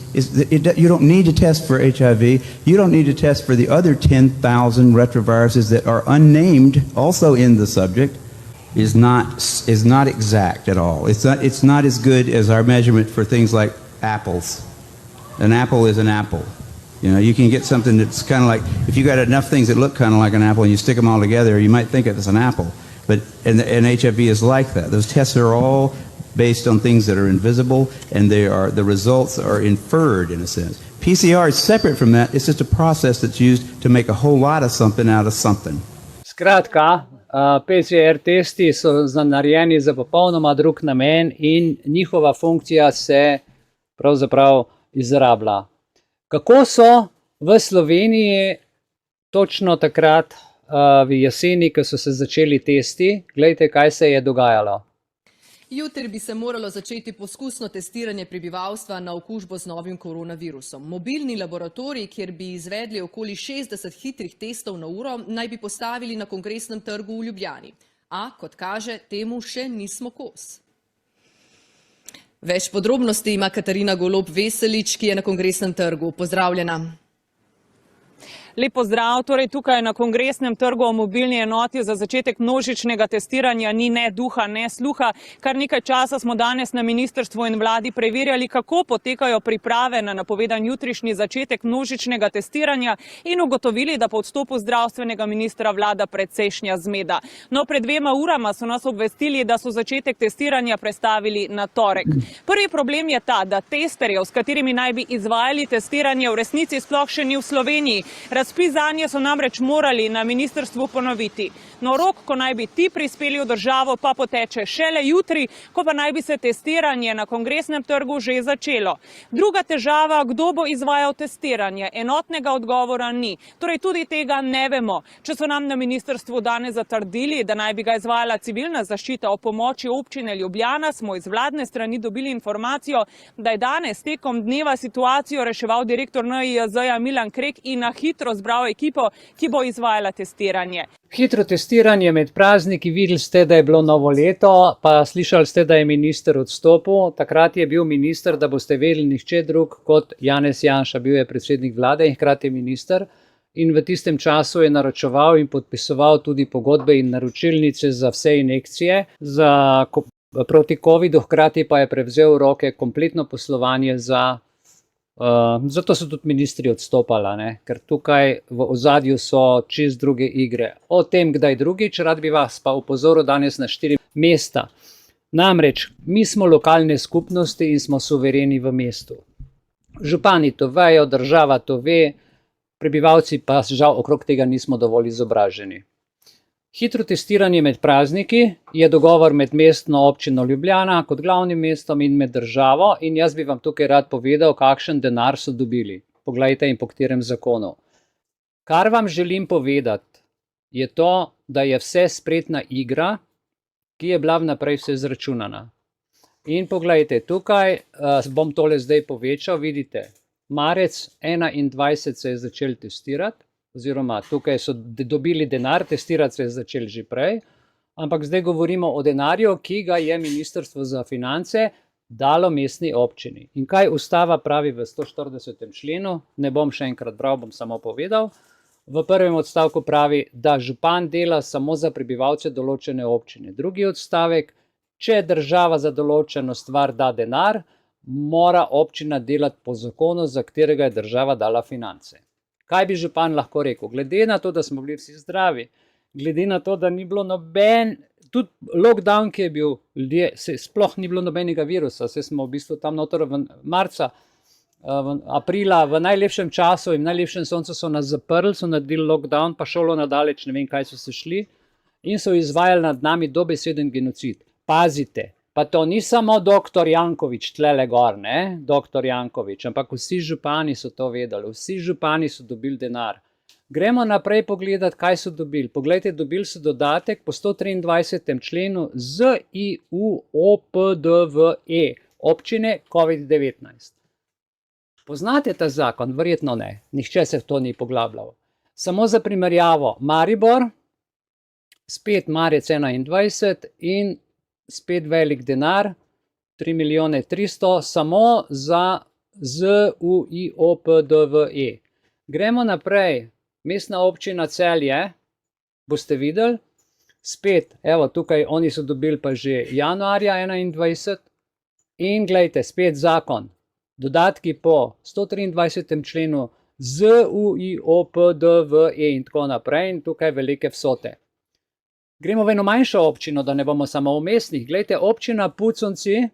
that you don't need to test for HIV. You don't need to test for the other 10,000 retroviruses that are unnamed, also in the subject. Is not exact at all. It's not as good as our measurement for things like apples. An apple is an apple. You know, you can get something that's kind of like, if you got enough things that look kind of like an apple and you stick them all together, you might think it's an apple. But and HIV is like that. Those tests are all based on things that are invisible, and the results are inferred in a sense. PCR is separate from that. It's just a process that's used to make a whole lot of something out of something. Skratka, PCR testi so narejeni za popolnoma drug namen in njihova funkcija se pravzaprav izrablja. Kako so v Sloveniji točno takrat v jeseni, ko so se začeli testi? Glejte, kaj se je dogajalo. Jutri bi se moralo začeti poskusno testiranje prebivalstva na okužbo z novim koronavirusom. Mobilni laboratorij, kjer bi izvedli okoli 60 hitrih testov na uro, naj bi postavili na Kongresnem trgu v Ljubljani. A, kot kaže, temu še nismo kos. Več podrobnosti ima Katarina Golob Veselič, ki je na Kongresnem trgu. Pozdravljena. Lep pozdrav, torej tukaj na Kongresnem trgu o mobilni enoti za začetek množičnega testiranja ni ne duha, ne sluha. Kar nekaj časa smo danes na ministrstvu in vladi preverjali, kako potekajo priprave na napovedan jutrišnji začetek množičnega testiranja in ugotovili, da po odstopu zdravstvenega ministra vlada precejšnja zmeda. No, pred 2 urama so nas obvestili, da so začetek testiranja prestavili na torek. Prvi problem je ta, da testerjev, s katerimi naj bi izvajali testiranje, v resnici sploh še ni v Sloveniji. Razpis zanje so namreč morali na ministrstvu ponoviti. No, rok, ko naj bi ti prispeli v državo, pa poteče šele jutri, ko pa naj bi se testiranje na Kongresnem trgu že začelo. Druga težava, kdo bo izvajal testiranje? Enotnega odgovora ni. Torej tudi tega ne vemo. Če so nam na ministrstvu danes zatrdili, da naj bi ga izvajala civilna zaščita o pomoči občine Ljubljana, smo iz vladne strani dobili informacijo, da je danes tekom dneva situacijo reševal direktor NIJZ-ja Milan Krek in na hitro zbral ekipo, ki bo izvajala testiranje. Hitro testiranje med prazniki, videli ste, da je bilo novo leto, pa slišali ste, da je minister odstopil. Takrat je bil minister, da boste vedeli, nihče drug kot Janez Janša, bil je predsednik vlade in hkrati minister. In v tistem času je naročeval in podpisoval tudi pogodbe in naročilnice za vse injekcije proti covidu, hkrati pa je prevzel v roke kompletno poslovanje zato so tudi ministri odstopala, ne? Ker tukaj v ozadju so čist druge igre. O tem, kdaj drugič, rad bi vas pa upozoril danes na 4 mesta. Namreč, mi smo lokalne skupnosti in smo suvereni v mestu. Župani to vejo, država to ve, prebivalci pa žal okrog tega nismo dovolj izobraženi. Hitro testiranje med prazniki je dogovor med mestno občino Ljubljana kot glavnim mestom in med državo in jaz bi vam tukaj rad povedal, kakšen denar so dobili. Poglejte in po katerem zakonu. Kar vam želim povedati je to, da je vse spretna igra, ki je bila vnaprej vse izračunana. In poglejte, tukaj bom tole zdaj povečal, vidite, marec 21 se je začel testirati, oziroma tukaj so dobili denar, testirati se je začel že prej, ampak zdaj govorimo o denarju, ki ga je Ministrstvo za finance dalo mestni občini. In kaj ustava pravi v 140. členu, ne bom še enkrat bral, bom samo povedal, v prvem odstavku pravi, da župan dela samo za prebivalce določene občine. Drugi odstavek, če država za določeno stvar da denar, mora občina delati po zakonu, za katerega je država dala finance. Kaj bi župan lahko rekel? Glede na to, da smo bili vsi zdravi, glede na to, da ni bilo tudi lockdown, ki je bil, sploh ni bilo nobenega virusa, se smo v bistvu tam noter marca, aprila, v najlepšem času in najlepšem soncu so nas zaprli, so naredili lockdown, pa šolo nadaleč, ne vem kaj so se šli in so izvajali nad nami dobeseden genocid. Pazite! Pa to ni samo doktor Janković tlele gor, ne, doktor Janković, ampak vsi župani so to vedeli, vsi župani so dobili denar. Gremo naprej pogledati, kaj so dobili. Poglejte, dobili so dodatek po 123. členu ZIUOPDVE, občine COVID-19. Poznate ta zakon? Verjetno ne, nihče se v to ni poglabljal. Samo za primerjavo, Maribor, spet marec 21 in spet velik denar, 3 milijone 300, samo za ZUIOPDVE. Gremo naprej, mestna občina Celje, boste videli, spet, evo tukaj oni so dobili pa že januarja 21 in gledajte, spet zakon, dodatki po 123. členu ZUIOPDVE in tako naprej in tukaj velike vsote. Gremo v eno manjšo občino, da ne bomo samo v mestnih. Glejte, občina Puconci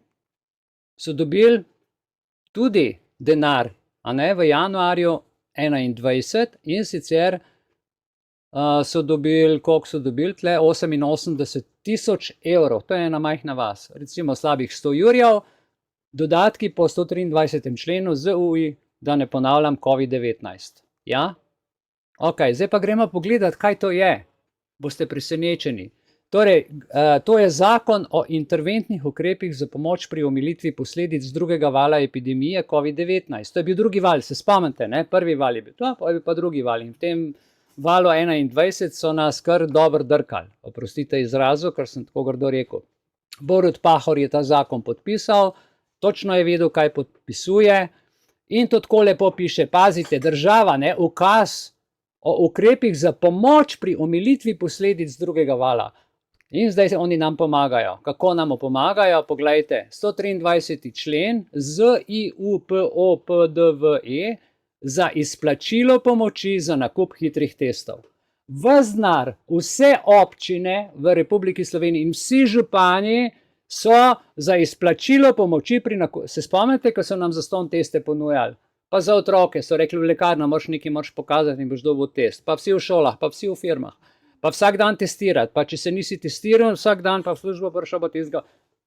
so dobili tudi denar, a ne, v januarju 21 in sicer so dobili, koliko so dobili tle, 88.000 evrov, to je ena majhna vas, recimo slabih 100 jurjev, dodatki po 123. členu ZUI, da ne ponavljam, COVID-19. Ja? Ok, zdaj pa gremo pogledati, kaj to je. Boste presenečeni. Torej, to je zakon o interventnih ukrepih za pomoč pri omilitvi posledic drugega vala epidemije COVID-19. To je bil drugi val, se spomnite, ne? Prvi val je bil to, pa je bil pa drugi val. In v tem valu 21 so nas kar dobro drkali. Oprostite izrazu, ker sem tako grdo rekel. Borut Pahor je ta zakon podpisal, točno je vedel, kaj podpisuje in to tako lepo piše. Pazite, država, ne, ukaz o ukrepih za pomoč pri omilitvi posledic drugega vala. In zdaj se oni nam pomagajo. Kako nam pomagajo? Poglejte, 123. člen ZIUPOPDVE za izplačilo pomoči za nakup hitrih testov. Ves denar, vse občine v Republiki Sloveniji in vsi župani so za izplačilo pomoči pri nakupu. Se spomnite, ko so nam zastonj teste ponujali? Pa za otroke so rekli, v lekarno moraš pokazati in boš dobil test. Pa vsi v šolah, pa vsi v firmah. Pa vsak dan testirati. Pa če se nisi testiral, vsak dan pa v službo prišel bo tistega.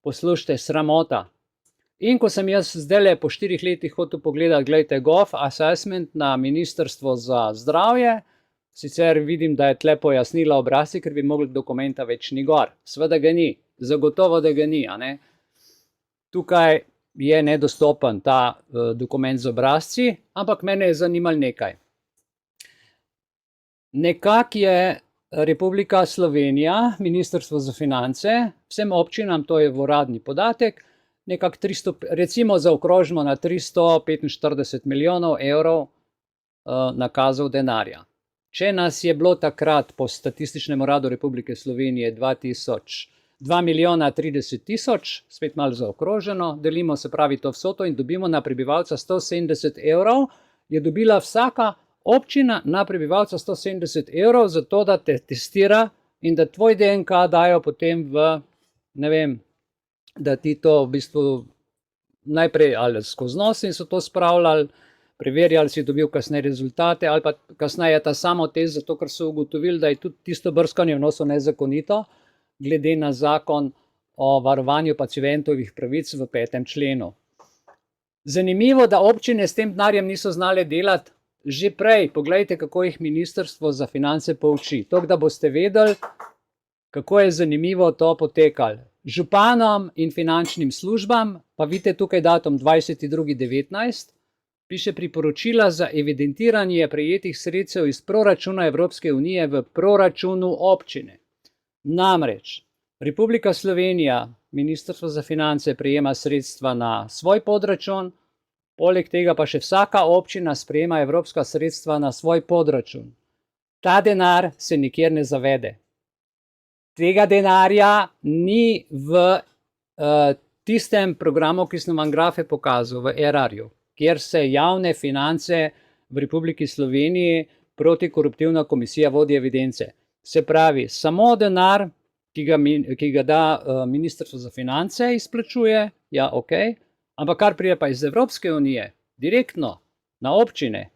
Poslušajte, sramota. In ko sem jaz zdajle po 4 letih hotel pogledati, gledajte, Gov assessment na Ministrstvo za zdravje, sicer vidim, da je tle pojasnila obrazci, ker bi mogli dokumenta več ni gor. Sveda ga ni. Zagotovo, da ga ni. A ne? Tukaj je nedostopen ta dokument z obrazci, ampak mene je zanimalo nekaj. Nekak je Republika Slovenija, Ministrstvo za finance, vsem občinam, to je uradni podatek, nekak 300, recimo zaokrožimo na 345 milijonov evrov nakazov denarja. Če nas je bilo takrat po Statističnem uradu Republike Slovenije 2 milijona 30 tisoč, spet malo zaokroženo, delimo se pravi to vsoto in dobimo na prebivalca 170 evrov, je dobila vsaka občina na prebivalca 170 evrov za to, da te testira in da tvoj DNK dajo potem v, ne vem, da ti to v bistvu najprej ali skozi nos in so to spravljali, preverjali si dobil kasneje rezultate ali pa kasneje ta samotest, zato ker so ugotovili, da je tudi tisto brskanje v nosu nezakonito, glede na zakon o varovanju pacientovih pravic v 5. členu. Zanimivo, da občine s tem denarjem niso znale delati že prej. Poglejte, kako jih Ministrstvo za finance pouči. To, da boste vedeli, kako je zanimivo to potekalo. Županom in finančnim službam, pa vidite tukaj datum 22.19, piše priporočila za evidentiranje prejetih sredstev iz proračuna Evropske unije v proračunu občine. Namreč, Republika Slovenija, Ministrstvo za finance prejema sredstva na svoj podračun, poleg tega pa še vsaka občina sprejema evropska sredstva na svoj podračun. Ta denar se nikjer ne zavede. Tega denarja ni v tistem programu, ki sem vam grafe pokazal, v ERAR-ju, kjer se javne finance v Republiki Sloveniji protikoruptivna komisija vodi evidence. Se pravi, samo denar, ki ga da Ministrstvo za finance izplačuje, ja, ok, ampak kar pride pa iz Evropske unije, direktno na občine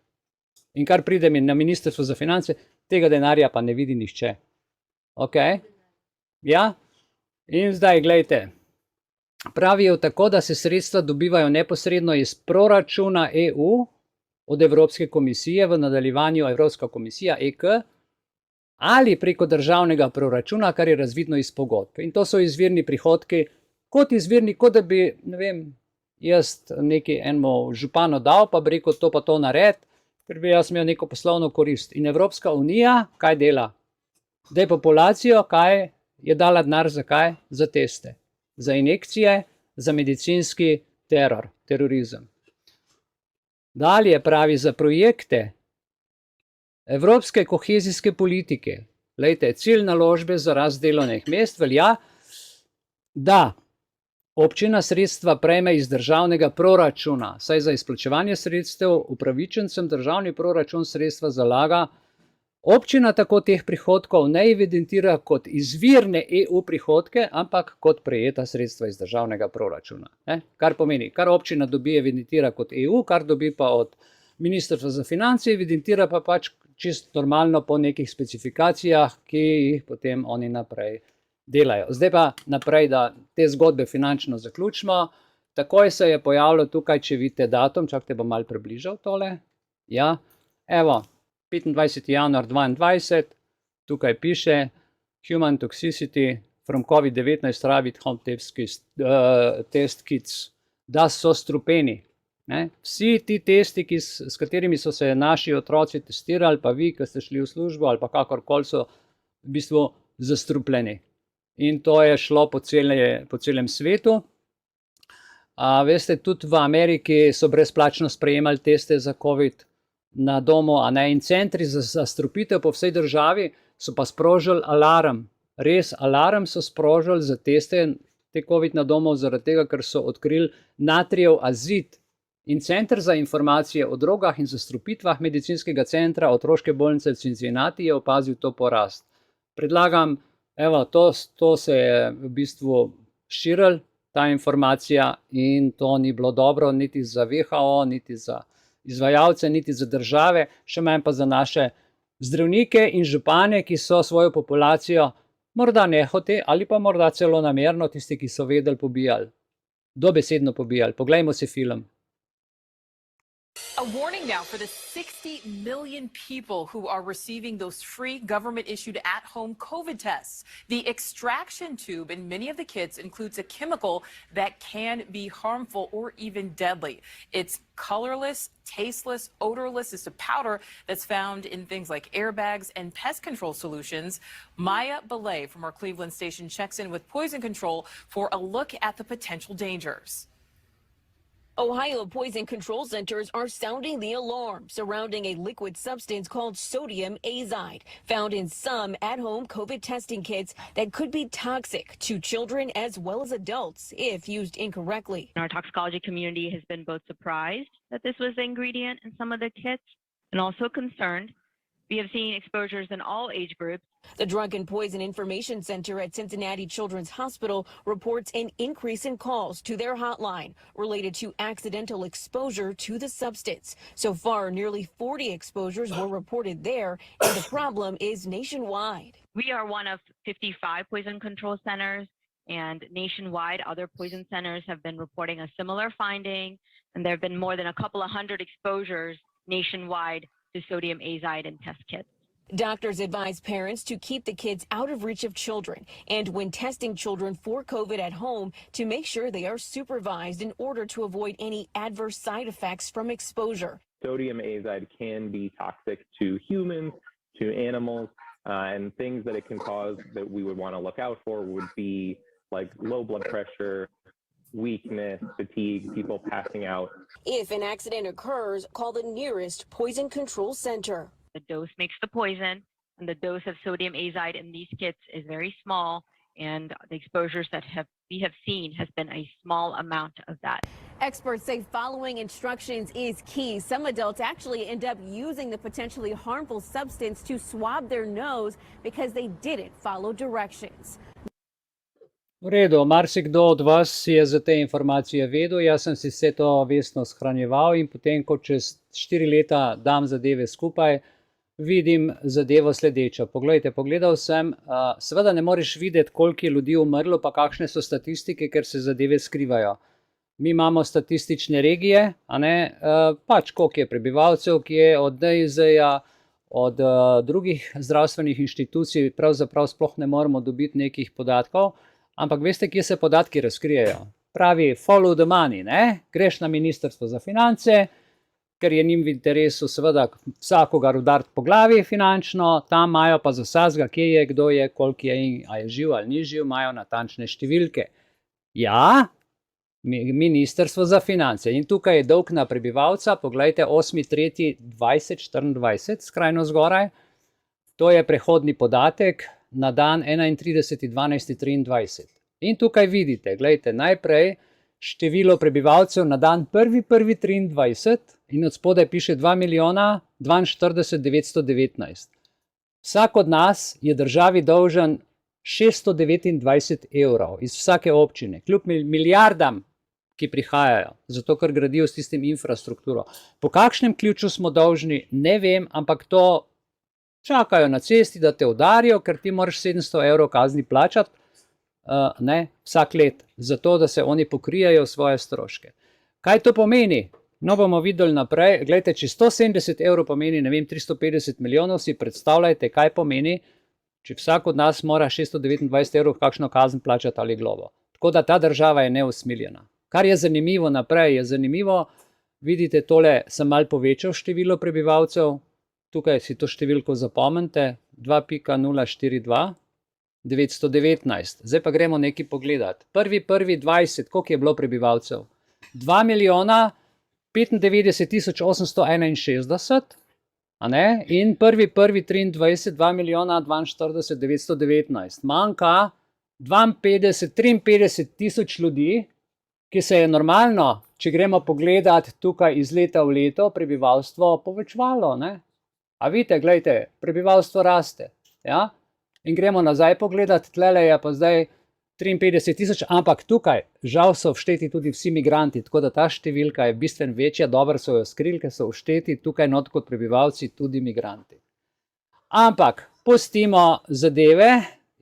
in kar pride na Ministrstvo za finance, tega denarja pa ne vidi nihče. Ok, ja, in zdaj gledajte, pravijo tako, da se sredstva dobivajo neposredno iz proračuna EU od Evropske komisije, v nadaljevanju Evropska komisija EK, ali preko državnega proračuna, kar je razvidno iz pogodb. In to so izvirni prihodki, kot izvirni, kot da bi, ne vem, jaz nekaj enemu županu dal, pa bi rekel to pa to nared, ker bi jaz imel neko poslovno korist. In Evropska unija, kaj dela? Da je populacijo, kaj je dala denar, zakaj? Za teste, za injekcije, za medicinski teror, terorizem. Dalje pravi za projekte evropske kohezijske politike. Glejte, cilj naložbe za rast delovnih mest velja, da občina sredstva prejme iz državnega proračuna, saj za izplačevanje sredstev upravičencem državni proračun sredstva zalaga. Občina tako teh prihodkov ne evidentira kot izvirne EU prihodke, ampak kot prejeta sredstva iz državnega proračuna. Kar pomeni, kar občina dobi, evidentira kot EU, kar dobi pa od Ministrstva za finance, evidentira pa pač čisto normalno po nekih specifikacijah, ki jih potem oni naprej delajo. Zdaj pa naprej, da te zgodbe finančno zaključimo. Takoj se je pojavilo tukaj, če vidite datum, čakajte, bom malo približal tole. Ja, evo, 25. januar 2022, tukaj piše Human Toxicity from COVID-19 Rapid Home Test Kits, da so strupeni. Vsi ti testi, s katerimi so se naši otroci testirali, pa vi, ki ste šli v službo ali pa kakorkoli, so v bistvu zastrupljeni. In to je šlo po celem svetu. Veste, tudi v Ameriki so brezplačno sprejemali teste za COVID. na domu, a ne, in centri za zastrupitev po vsej državi so pa sprožili alarm. Res, alarm so sprožili za teste te COVID na domu, zaradi tega, ker so odkrili natrijev azid. In Center za informacije o drogah in zastrupitvah medicinskega centra otroške bolnice v Cincinnati je opazil to porast. Predlagam, evo, to se je v bistvu širil, ta informacija, in to ni bilo dobro niti za WHO, niti za izvajalce, niti za države, še manj pa za naše zdravnike in župane, ki so svojo populacijo morda nehote ali pa morda celo namerno, tisti, ki so vedeli, pobijali. Dobesedno pobijali. Poglejmo si film. A warning now for the 60 million people who are receiving those free government-issued at-home COVID tests. The extraction tube in many of the kits includes a chemical that can be harmful or even deadly. It's colorless, tasteless, odorless. It's a powder that's found in things like airbags and pest control solutions. Maya Belay from our Cleveland station checks in with Poison Control for a look at the potential dangers. Ohio poison control centers are sounding the alarm surrounding a liquid substance called sodium azide, found in some at-home COVID testing kits that could be toxic to children as well as adults if used incorrectly. Our toxicology community has been both surprised that this was the ingredient in some of the kits and also concerned. We have seen exposures in all age groups. The Drug and Poison Information Center at Cincinnati Children's Hospital reports an increase in calls to their hotline related to accidental exposure to the substance. So far, nearly 40 exposures were reported there, and the problem is nationwide. We are one of 55 poison control centers, and nationwide, other poison centers have been reporting a similar finding, and there have been more than a couple of hundred exposures nationwide to sodium azide in test kits. Doctors advise parents to keep the kids out of reach of children, and when testing children for COVID at home, to make sure they are supervised in order to avoid any adverse side effects from exposure. Sodium azide can be toxic to humans, to animals, and things that it can cause that we would want to look out for would be like low blood pressure, weakness, fatigue, people passing out. If an accident occurs, call the nearest poison control center. The dose makes the poison, and the dose of sodium azide in these kits is very small, and the exposures that we have seen has been a small amount of that. Experts say following instructions is key. Some adults actually end up using the potentially harmful substance to swab their nose because they didn't follow directions. V redu, marsikdo od vas je za te informacije vedel, jaz sem si vse to vestno shranjeval in potem, ko čez 4 leta dam zadeve skupaj, vidim zadevo sledečo. Poglejte, pogledal sem, seveda ne moreš videti, koliko je ljudi umrlo, pa kakšne so statistike, ker se zadeve skrivajo. Mi imamo statistične regije, a ne, pač koliko je prebivalcev, ki je od NIJZ-ja, od drugih zdravstvenih inštitucij, pravzaprav sploh ne moremo dobiti nekih podatkov. Ampak veste, kje se podatki razkrijejo? Pravi, follow the money, ne? Greš na Ministrstvo za finance, ker je njim v interesu seveda vsakogar udariti po glavi finančno, tam imajo pa za vsakega, kje je, kdo je, koliko je in a je živ ali ni živ, imajo natančne številke. Ja, Ministrstvo za finance. In tukaj je dolg na prebivalca, poglejte, 8.3.2024, skrajno zgoraj, to je prehodni podatek, na dan 31.12.23. In tukaj vidite, gledajte, najprej število prebivalcev na dan 1.1.23 in od spodaj piše 2.042.919. Vsak od nas je državi dolžen 629 evrov iz vsake občine, kljub milijardam, ki prihajajo, zato ker gradijo s tistim infrastrukturo. Po kakšnem ključu smo dolžni, ne vem, ampak to čakajo na cesti, da te udarijo, ker ti moraš 700 evrov kazni plačati vsak let, zato da se oni pokrijajo svoje stroške. Kaj to pomeni? No, bomo videli naprej. Glejte, če 170 evrov pomeni, ne vem, 350 milijonov, si predstavljajte, kaj pomeni, če vsak od nas mora 629 evrov kakšno kazen plačati ali globo. Tako da ta država je neusmiljena. Kar je zanimivo naprej, je zanimivo, vidite, tole sem malo povečal število prebivalcev, tukaj si to številko zapomnite, 2.042, 919. Zdaj pa gremo nekaj pogledati. 1.1.20, koliko je bilo prebivalcev? 2.095.861, A ne? In 1.1.23 2 milijona 42 919. Manjka 53 tisoč ljudi, ki se je normalno, če gremo pogledat tukaj iz leta v leto, prebivalstvo povečevalo. Ne? A vidite, gledajte, prebivalstvo raste. Ja? In gremo nazaj pogledat, tlele je pa zdaj 53 tisoč, ampak tukaj žal so všteti tudi vsi migranti, tako da ta številka je bistveno večja, dobro so jo skrili, ker so všteti tukaj not kot prebivalci tudi migranti. Ampak pustimo zadeve,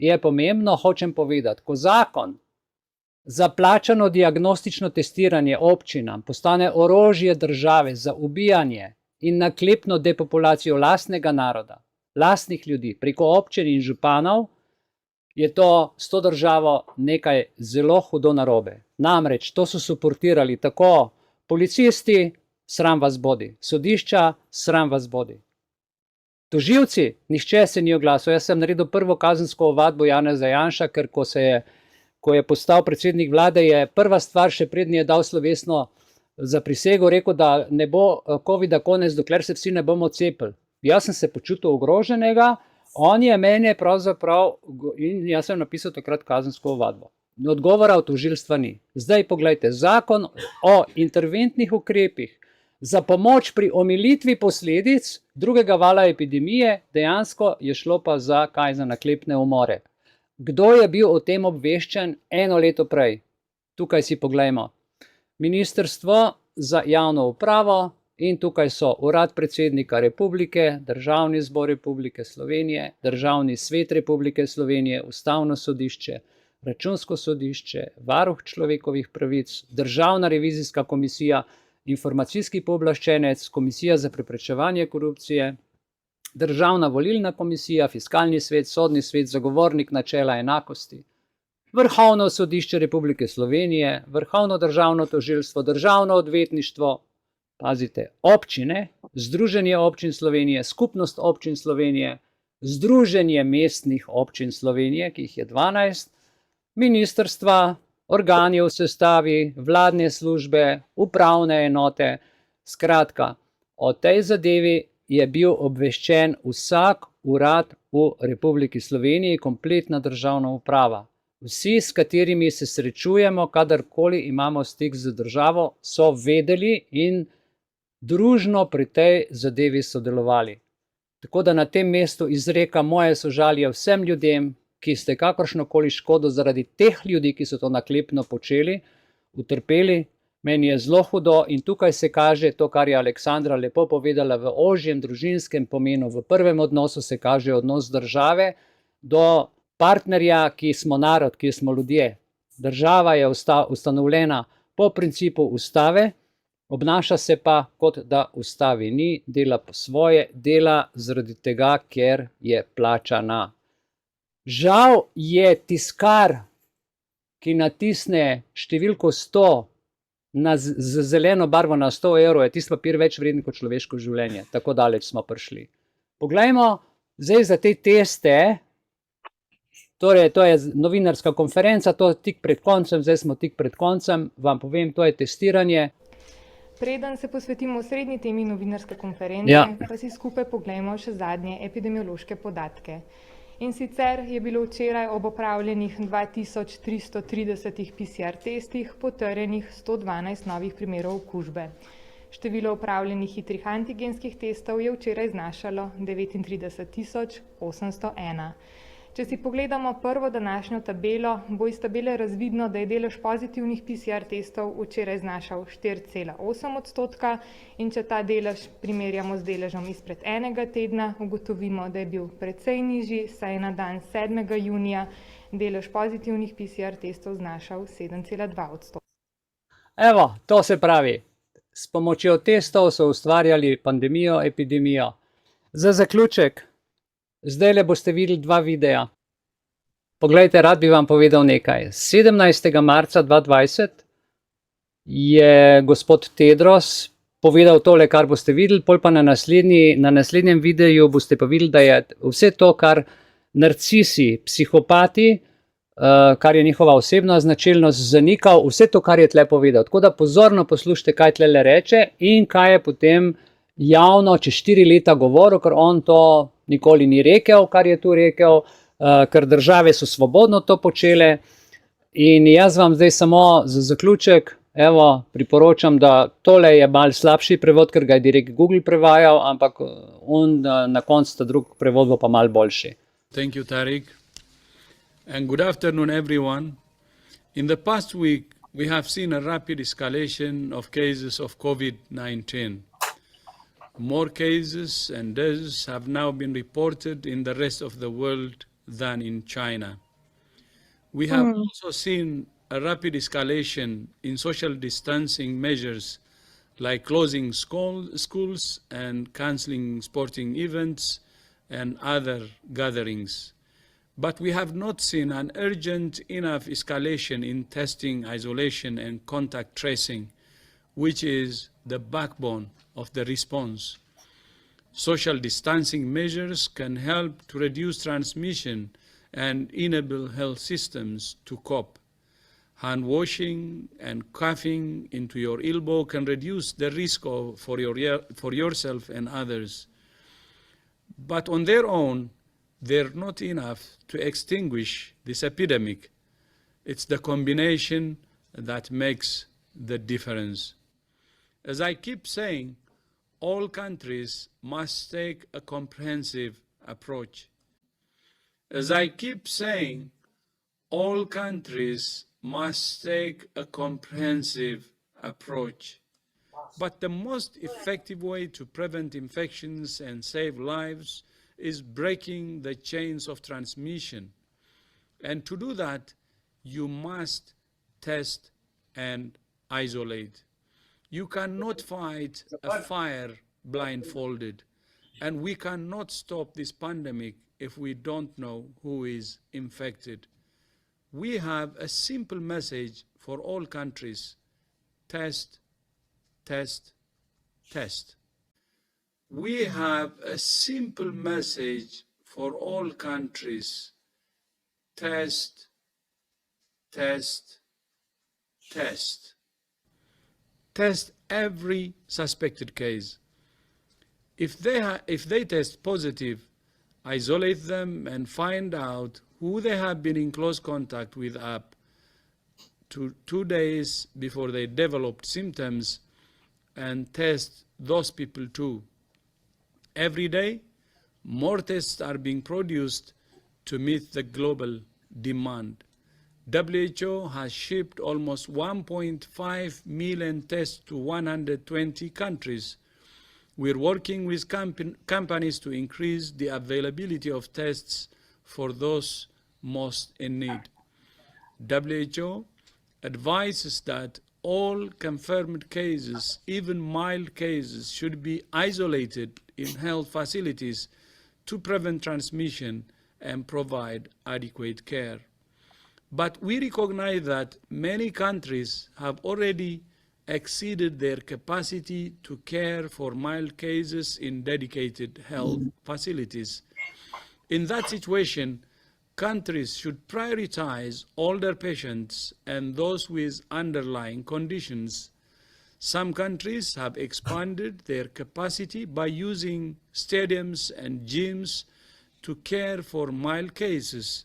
je pomembno, hočem povedati, ko zakon za plačano diagnostično testiranje občinam postane orožje države za ubijanje in naklepno depopulacijo lastnega naroda, lastnih ljudi preko občin in županov, je to s to državo nekaj zelo hudo narobe. Namreč to so suportirali tako policisti, sram vas bodi, sodišča, sram vas bodi. Tožilci, nihče se ni oglasil. Jaz sem naredil prvo kazensko ovadbo Janeza Janša, ker ko je postal predsednik vlade, je prva stvar, še prednji je dal slovesno za prisego, rekel, da ne bo covida konec, dokler se vsi ne bomo cepili. Jaz sem se počutil ogroženega, on je mene pravzaprav, in jaz sem napisal takrat kazensko ovadbo. Odgovora od tožilstva ni. Zdaj poglejte, zakon o interventnih ukrepih za pomoč pri omilitvi posledic drugega vala epidemije, dejansko je šlo pa za kaj, za naklepne umore. Kdo je bil o tem obveščen 1 leto prej? Tukaj si poglejmo. Ministrstvo za javno upravo in tukaj so Urad predsednika Republike, Državni zbor Republike Slovenije, Državni svet Republike Slovenije, Ustavno sodišče, Računsko sodišče, Varuh človekovih pravic, Državna revizijska komisija, Informacijski pooblaščenec, Komisija za preprečevanje korupcije, Državna volilna komisija, Fiskalni svet, Sodni svet, Zagovornik načela enakosti, Vrhovno sodišče Republike Slovenije, Vrhovno državno tožilstvo, Državno odvetništvo, pazite, občine, Združenje občin Slovenije, Skupnost občin Slovenije, Združenje mestnih občin Slovenije, ki jih je 12, ministrstva, organi v sestavi, vladne službe, upravne enote. Skratka, o tej zadevi je bil obveščen vsak urad v Republiki Sloveniji, kompletna državna uprava. Vsi, s katerimi se srečujemo, kadarkoli imamo stik z državo, so vedeli in družno pri tej zadevi sodelovali. Tako da na tem mestu izrekam moje sožalje vsem ljudem, ki ste kakršnokoli škodo zaradi teh ljudi, ki so to naklepno počeli, utrpeli. Meni je zelo hudo in tukaj se kaže to, kar je Aleksandra lepo povedala v ožjem družinskem pomenu. V prvem odnosu se kaže odnos države do partnerja, ki smo narod, ki smo ljudje. Država je ustanovljena po principu ustave, obnaša se pa, kot da ustavi ni, dela po svoje, dela zaradi tega, ker je plačana. Žal je tiskar, ki natisne številko 100 z zeleno barvo na 100 evrov, je tisti papir več vreden kot človeško življenje. Tako daleč smo prišli. Poglejmo zdaj za te teste, torej to je novinarska konferenca, to tik pred koncem, zdaj smo tik pred koncem, vam povem, to je testiranje. Preden se posvetimo srednji temi novinarske konference, pa si skupaj poglejmo še zadnje epidemiološke podatke. In sicer je bilo včeraj ob opravljenih 2330 PCR testih potrjenih 112 novih primerov okužbe. Število opravljenih hitrih antigenskih testov je včeraj znašalo 39.801. Če si pogledamo prvo današnjo tabelo, bo iz tabele razvidno, da je delež pozitivnih PCR testov včeraj znašal 4,8% in če ta delež primerjamo z deležem izpred enega tedna, ugotovimo, da je bil precej nižji, saj je na dan 7. junija delež pozitivnih PCR testov znašal 7,2%. Evo, to se pravi, s pomočjo testov so ustvarjali pandemijo, epidemijo. Za zaključek, zdaj le boste videli 2 videa. Poglejte, rad bi vam povedal nekaj. 17. marca 2020 je gospod Tedros povedal tole, kar boste videli, pol pa na naslednjem videu boste pa videli, da je vse to, kar narcisi, psihopati, kar je njihova osebna značilnost, zanikal, vse to, kar je tle povedal. Tako da pozorno poslušajte, kaj tle reče in kaj je potem javno čez 4 leta govoril, ker on to nikoli ni rekel, kar je tu rekel, ker države so svobodno to počele. In jaz vam zdaj samo za zaključek, evo, priporočam, da tole je malo slabši prevod, ker ga je direkt Google prevajal, ampak na koncu ta drug prevod bo pa malo boljši. Thank you, Tariq. And good afternoon, everyone. In the past week, we have seen a rapid escalation of cases of COVID-19. More cases and deaths have now been reported in the rest of the world than in China. We have also seen a rapid escalation in social distancing measures like closing schools and cancelling sporting events and other gatherings. But we have not seen an urgent enough escalation in testing, isolation, and contact tracing, which is the backbone of the response. Social distancing measures can help to reduce transmission and enable health systems to cope. Hand washing and coughing into your elbow can reduce the risk for yourself and others. But on their own, they're not enough to extinguish this epidemic. It's the combination that makes the difference. As I keep saying, all countries must take a comprehensive approach. As I keep saying, all countries must take a comprehensive approach. But the most effective way to prevent infections and save lives is breaking the chains of transmission. And to do that, you must test and isolate. You cannot fight a fire blindfolded, and we cannot stop this pandemic if we don't know who is infected. We have a simple message for all countries: test, test, test. We have a simple message for all countries: test, test, test. Test every suspected case. If they test positive, isolate them and find out who they have been in close contact with up to 2 days before they developed symptoms, and test those people too. Every day, more tests are being produced to meet the global demand. WHO has shipped almost 1.5 million tests to 120 countries. We're working with companies to increase the availability of tests for those most in need. WHO advises that all confirmed cases, even mild cases, should be isolated in health facilities to prevent transmission and provide adequate care. But we recognize that many countries have already exceeded their capacity to care for mild cases in dedicated health facilities. In that situation, countries should prioritize older patients and those with underlying conditions. Some countries have expanded their capacity by using stadiums and gyms to care for mild cases,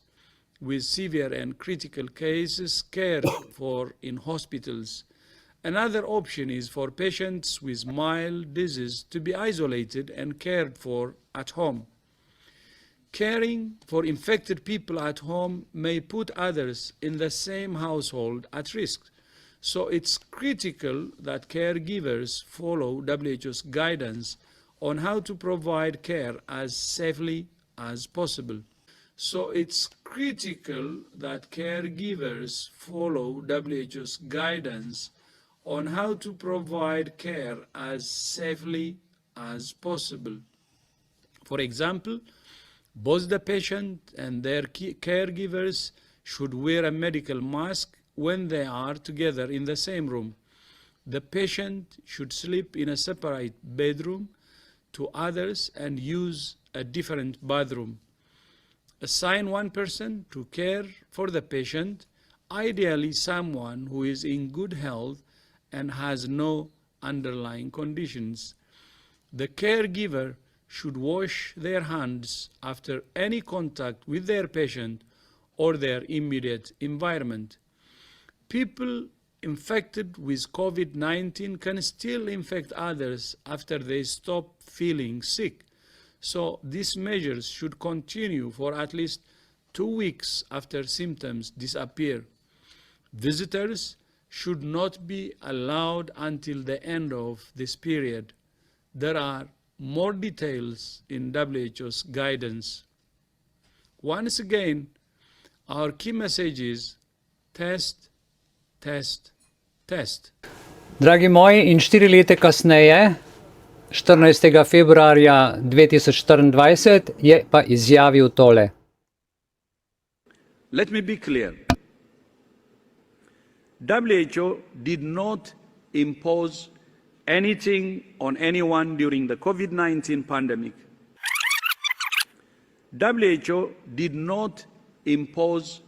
with severe and critical cases cared for in hospitals. Another option is for patients with mild disease to be isolated and cared for at home. Caring for infected people at home may put others in the same household at risk. So it's critical that caregivers follow WHO's guidance on how to provide care as safely as possible. So it's critical that caregivers follow WHO's guidance on how to provide care as safely as possible. For example, both the patient and their caregivers should wear a medical mask when they are together in the same room. The patient should sleep in a separate bedroom to others and use a different bathroom. Assign one person to care for the patient, ideally someone who is in good health and has no underlying conditions. the caregiver should wash their hands after any contact with their patient or their immediate environment. People infected with COVID-19 can still infect others after they stop feeling sick. So these measures should continue for at least 2 weeks after symptoms disappear. Visitors should not be allowed until the end of this period. There are more details in WHO's guidance. Once again, our key message is test, test, test. Dragi moji, in 4 leta kasneje, 14. februarja 2024, je pa izjavil tole. Let me be clear. WHO did not impose anything on anyone during the COVID-19 pandemic. WHO did not impose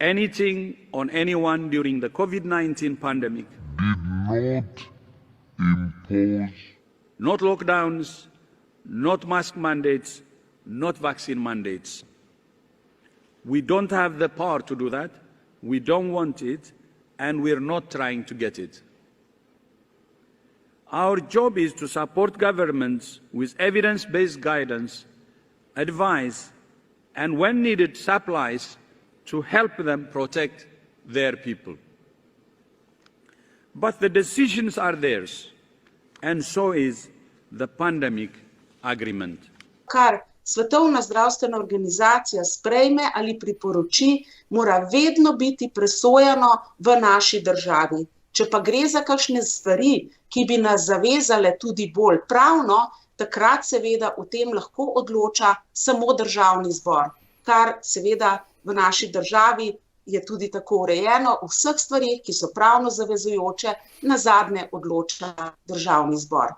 anything on anyone during the COVID-19 pandemic. Not lockdowns, not mask mandates, not vaccine mandates. We don't have the power to do that. We don't want it, and we're not trying to get it. Our job is to support governments with evidence-based guidance, advice, and when needed, supplies to help them protect their people. But the decisions are theirs, and so is the pandemic agreement. Kar Svetovna zdravstvena organizacija sprejme ali priporoči, mora vedno biti presojano v naši državi. Če pa gre za kakšne stvari, ki bi nas zavezale tudi bolj pravno, takrat seveda o tem lahko odloča samo državni zbor, kar seveda v naši državi je tudi tako urejeno, v vseh stvarih, ki so pravno zavezujoče, nazadnje odloča državni zbor.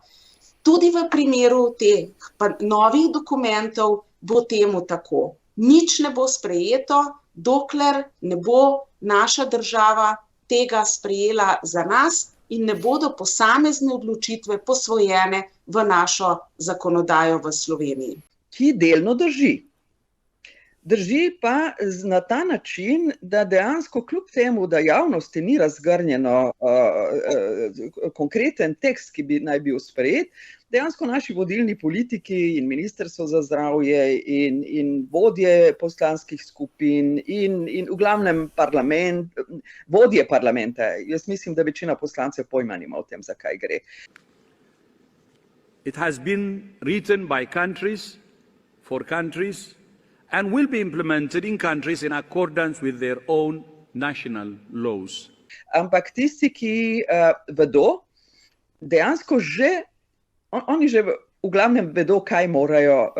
Tudi v primeru teh novih dokumentov bo temu tako. Nič ne bo sprejeto, dokler ne bo naša država tega sprejela za nas in ne bodo posamezne odločitve posvojene v našo zakonodajo v Sloveniji. Ki delno drži. Drži pa na ta način, da dejansko kljub temu, da javnosti ni razgrnjeno konkreten tekst, ki bi naj bil sprejet, dejansko naši vodilni politiki in Ministrstvo za zdravje in vodje poslanskih skupin in v glavnem vodje parlamenta, jaz mislim, da večina poslancev pojma nima o tem, za kaj gre. It has been written by countries, for countries, and will be implemented in countries in accordance with their own national laws. Ampak tisti, ki vedo, dejansko oni že v glavnem vedo, kaj morajo,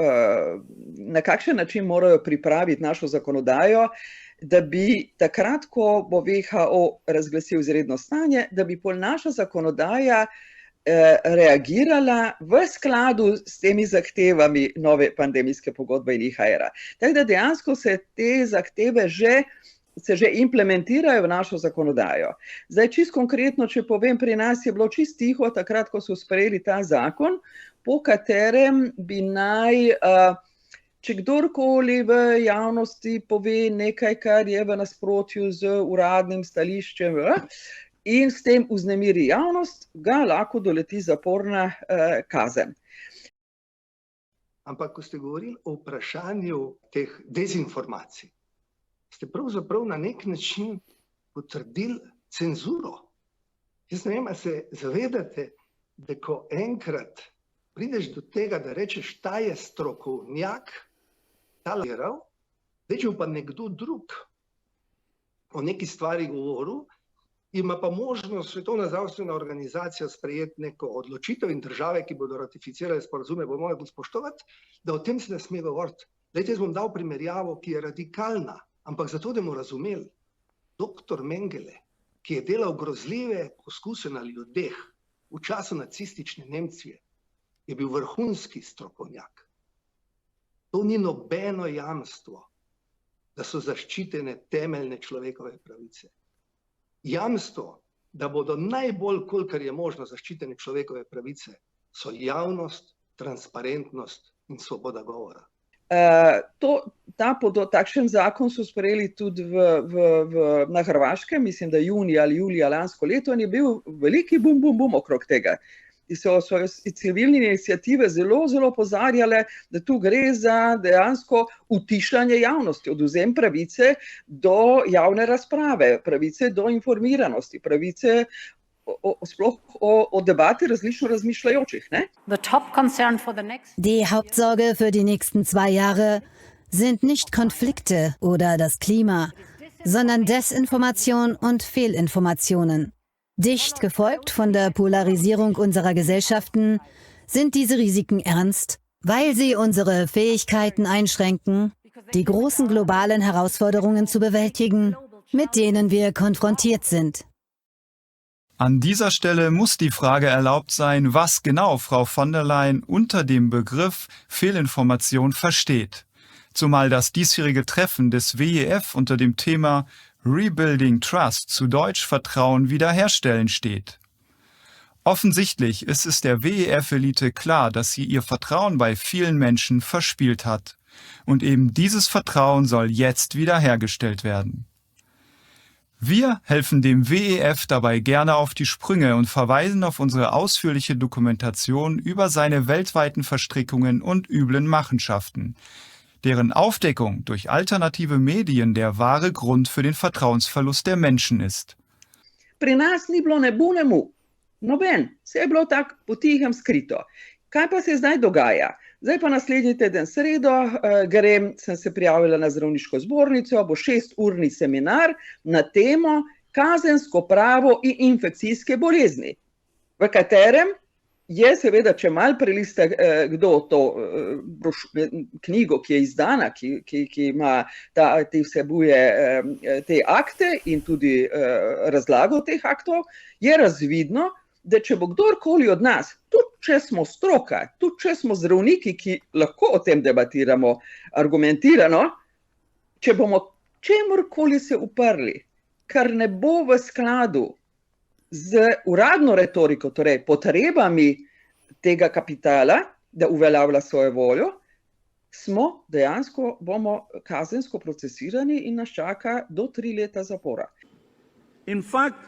na kakšen način morajo pripraviti našo zakonodajo, da bi takrat, ko bo WHO razglasil izredno stanje, da bi pol naša zakonodaja reagirala v skladu s temi zahtevami nove pandemijske pogodbe in IHR-a. Tako da dejansko se te zahteve se že implementirajo v našo zakonodajo. Zdaj, čisto konkretno, če povem, pri nas je bilo čisto tiho takrat, ko so sprejeli ta zakon, po katerem bi naj, če kdorkoli v javnosti pove nekaj, kar je v nasprotju z uradnim stališčem, in s tem vznemiri javnost, ga lahko doleti zaporna kazen. Ampak, ko ste govorili o vprašanju teh dezinformacij, ste pravzaprav na nek način potrdili cenzuro. Jaz ne vem, a se zavedate, da ko enkrat prideš do tega, da rečeš, ta je strokovnjak, ta lažiral, če pa nekdo drug o neki stvari govoril, ima pa možnost Svetovna zdravstvena organizacija sprejeti neko odločitev in države, ki bodo ratificirale sporazume, bodo morali spoštovati, da o tem se ne sme govoriti. Jaz bom dal primerjavo, ki je radikalna, ampak zato, da bomo razumeli. Doktor Mengele, ki je delal grozljive poskuse na ljudeh v času nacistične Nemčije, je bil vrhunski strokovnjak. To ni nobeno jamstvo, da so zaščitene temeljne človekove pravice. Jamstvo, da bodo najbolj, kolikor je možno, zaščitene človekove pravice, so javnost, transparentnost in svoboda govora. Takšen zakon so sprejeli tudi na Hrvaškem, mislim, da junija ali julija lansko leto, in je bil veliki bum okrog tega. So civilne iniciative zelo opozarjale, da tu gre za dejansko utišanje javnosti, odvzem pravice do javne razprave, pravice do informiranosti, pravice sploh o debati različno razmišljajočih. Ne? Die Hauptsorge für die nächsten 2 Jahre sind nicht Konflikte oder das Klima, sondern Desinformation und Fehlinformationen. Dicht gefolgt von der Polarisierung unserer Gesellschaften sind diese Risiken ernst, weil sie unsere Fähigkeiten einschränken, die großen globalen Herausforderungen zu bewältigen, mit denen wir konfrontiert sind. An dieser Stelle muss die Frage erlaubt sein, was genau Frau von der Leyen unter dem Begriff Fehlinformation versteht. Zumal das diesjährige Treffen des WEF unter dem Thema Rebuilding Trust, zu Deutsch Vertrauen wiederherstellen, steht. Offensichtlich ist es der WEF-Elite klar, dass sie ihr Vertrauen bei vielen Menschen verspielt hat. Und eben dieses Vertrauen soll jetzt wiederhergestellt werden. Wir helfen dem WEF dabei gerne auf die Sprünge und verweisen auf unsere ausführliche Dokumentation über seine weltweiten Verstrickungen und üblen Machenschaften, deren Aufdeckung durch alternative Medien der wahre Grund für den Vertrauensverlust der Menschen ist. Pri nas ni bilo ne bu ne mu, noben, vse je bilo tako potihem skrito. Kaj pa se zdaj dogaja? Zdaj pa naslednji teden sredo sem se prijavila na zdravniško zbornico, bo 6-urni seminar na temo kazensko pravo in infekcijske bolezni, v katerem je seveda, če mal preliste kdo to knjigo, ki je izdana, ki ima ti vsebuje te akte in tudi razlago teh aktov, je razvidno, da če bo kdorkoli od nas, tudi če smo stroka, tudi če smo zdravniki, ki lahko o tem debatiramo argumentirano, če bomo čemurkoli se uprli, kar ne bo v skladu z uradno retoriko, torej potrebami tega kapitala, da uveljavlja svojo voljo, bomo kazensko procesirani in nas čaka do 3 leta zapora. In fact,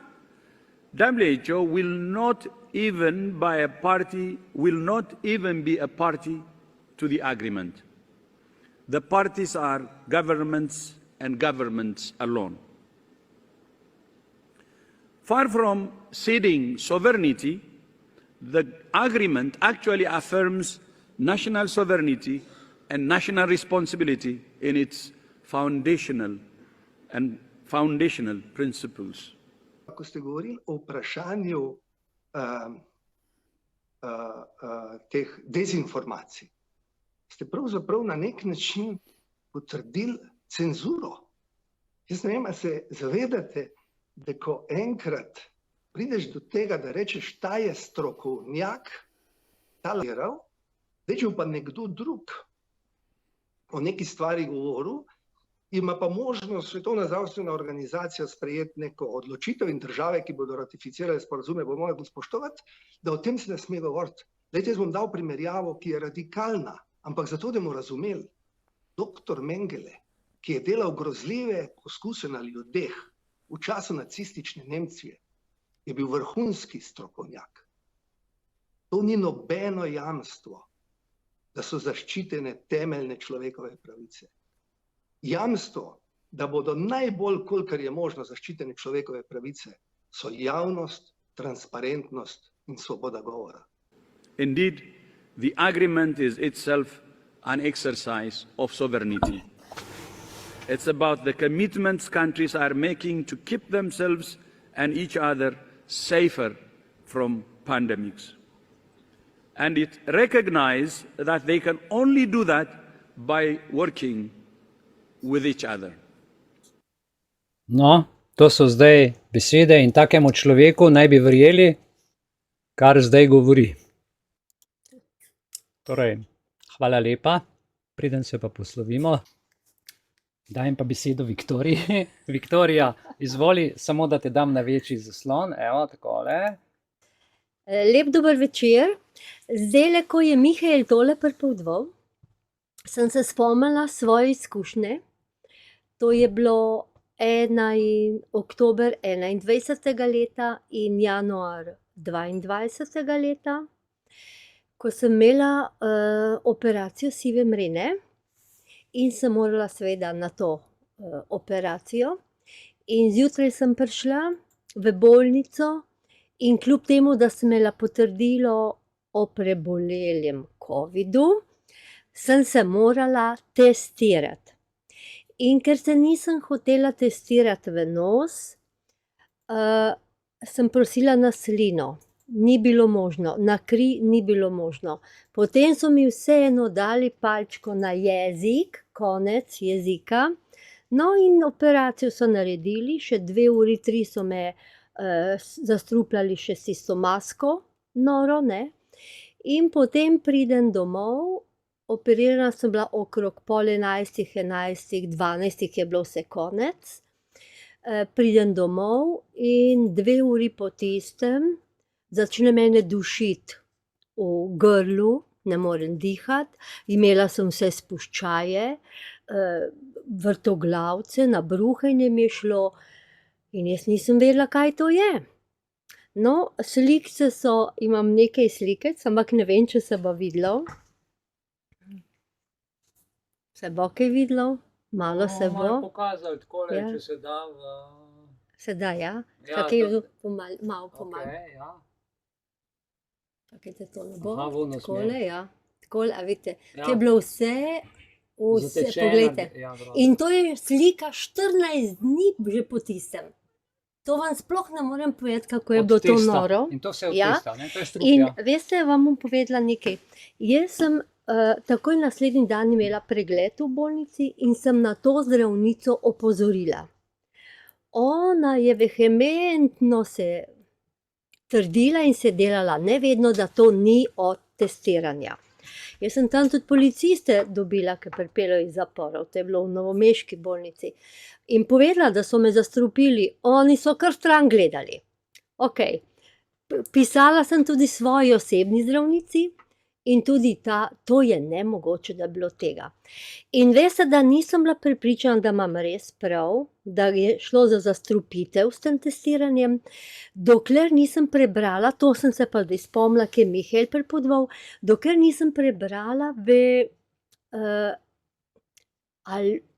WHO will not even be a party to the agreement. The parties are governments and governments alone. Far from ceding sovereignty, the agreement actually affirms national sovereignty and national responsibility in its foundational principles. Ko ste govorili o vprašanju teh dezinformacij, ste pravzaprav na nek način potrdili cenzuro. Jaz ne vem, a se zavedate, da ko enkrat prideš do tega, da rečeš, ta je strokovnjak, ta lažiral, da če pa nekdo drug o neki stvari govoril, ima pa možnost Svetovna zdravstvena organizacija sprejeti neko odločitev in države, ki bodo ratificirale sporazume, bodo morali spoštovati, da o tem se ne sme govoriti. Jaz bom dal primerjavo, ki je radikalna, ampak zato, da bomo razumeli. Doktor Mengele, ki je delal grozljive poskuse na ljudeh v času nacistične Nemčije, je bil vrhunski strokovnjak. To ni nobeno jamstvo, da so zaščitene temeljne človekove pravice. Jamstvo, da bodo najbolj, kolikor je možno, zaščitene človekove pravice, so javnost, transparentnost in svoboda govora. Indeed, the agreement is itself an exercise of sovereignty. It's about the commitments countries are making to keep themselves and each other safer from pandemics. And it recognizes that they can only do that by working with each other. No, to so zdaj besede in takemu človeku naj bi verjeli, kar zdaj govori. Torej, hvala lepa, preden se pa poslovimo. Dajem pa besedo Viktoriji. Viktorija, izvoli, samo da te dam na večji zaslon, evo, takole. Lep dober večer. Zdajle, ko je Mihael tole pripovedoval, sem se spomnila svoje izkušnje. To je bilo oktober 21. leta in januar 22. leta, ko sem imela operacijo sive mrene in sem morala seveda na to operacijo. In zjutraj sem prišla v bolnico in kljub temu, da sem imela potrdilo o prebolelem covidu, sem se morala testirati. In ker se nisem hotela testirati v nos, sem prosila na slino. Ni bilo možno, na kri ni bilo možno. Potem so mi vseeno dali palčko na jezik, konec jezika. No in operacijo so naredili, še 2 uri, 3 so me zastrupljali še s tisto masko, noro, ne. In potem pridem domov, operirana sem bila okrog 10:30, 11, 12 je bilo vse konec. Pridem domov in 2 uri po tistem začne mene dušiti v grlu, ne morem dihati, imela sem vse spuščaje, vrtoglavce, nabruhanje mi je šlo in jaz nisem vedela, kaj to je. No, slikce so, imam nekaj slikec, ampak ne vem, če se bo videlo. Se bo kaj videlo? Malo se bo. Malo pokazali takole, Ja. če se da v... Sedaj, ja? Ja, Čakaj, to- malo po malo. Okej, ja. Čakajte, to ne bo. Aha, v ono Takole, smer. ja. Takole, a vidite, Ja. to je bilo vse, Zatečeno, poglejte. ja, prav. In to je slika 14 dni že po tistem. To vam sploh ne morem povedati, kako je Od bilo to testa. noro. In to vse od Ja. testa, ne? To je strup, In ja. veste, vam bom povedala nekaj. Jaz sem takoj naslednji dan imela pregled v bolnici in sem na to zdravnico opozorila. Ona je vehementno se trdila in se delala nevedno, da to ni od testiranja. Jaz sem tam tudi policiste dobila, ki pripeljejo iz zaporov, to je bilo v novomeški bolnici. In povedala, da so me zastrupili, oni so kar stran gledali. Okej. Pisala sem tudi svoji osebni zdravnici in tudi to je nemogoče, da je bilo tega. In veste, da nisem bila prepričana, da imam res prav, da je šlo za zastrupitev s tem testiranjem, dokler nisem prebrala, to sem se pa zdaj spomnila, ki je Mihael pripovedoval, dokler nisem prebrala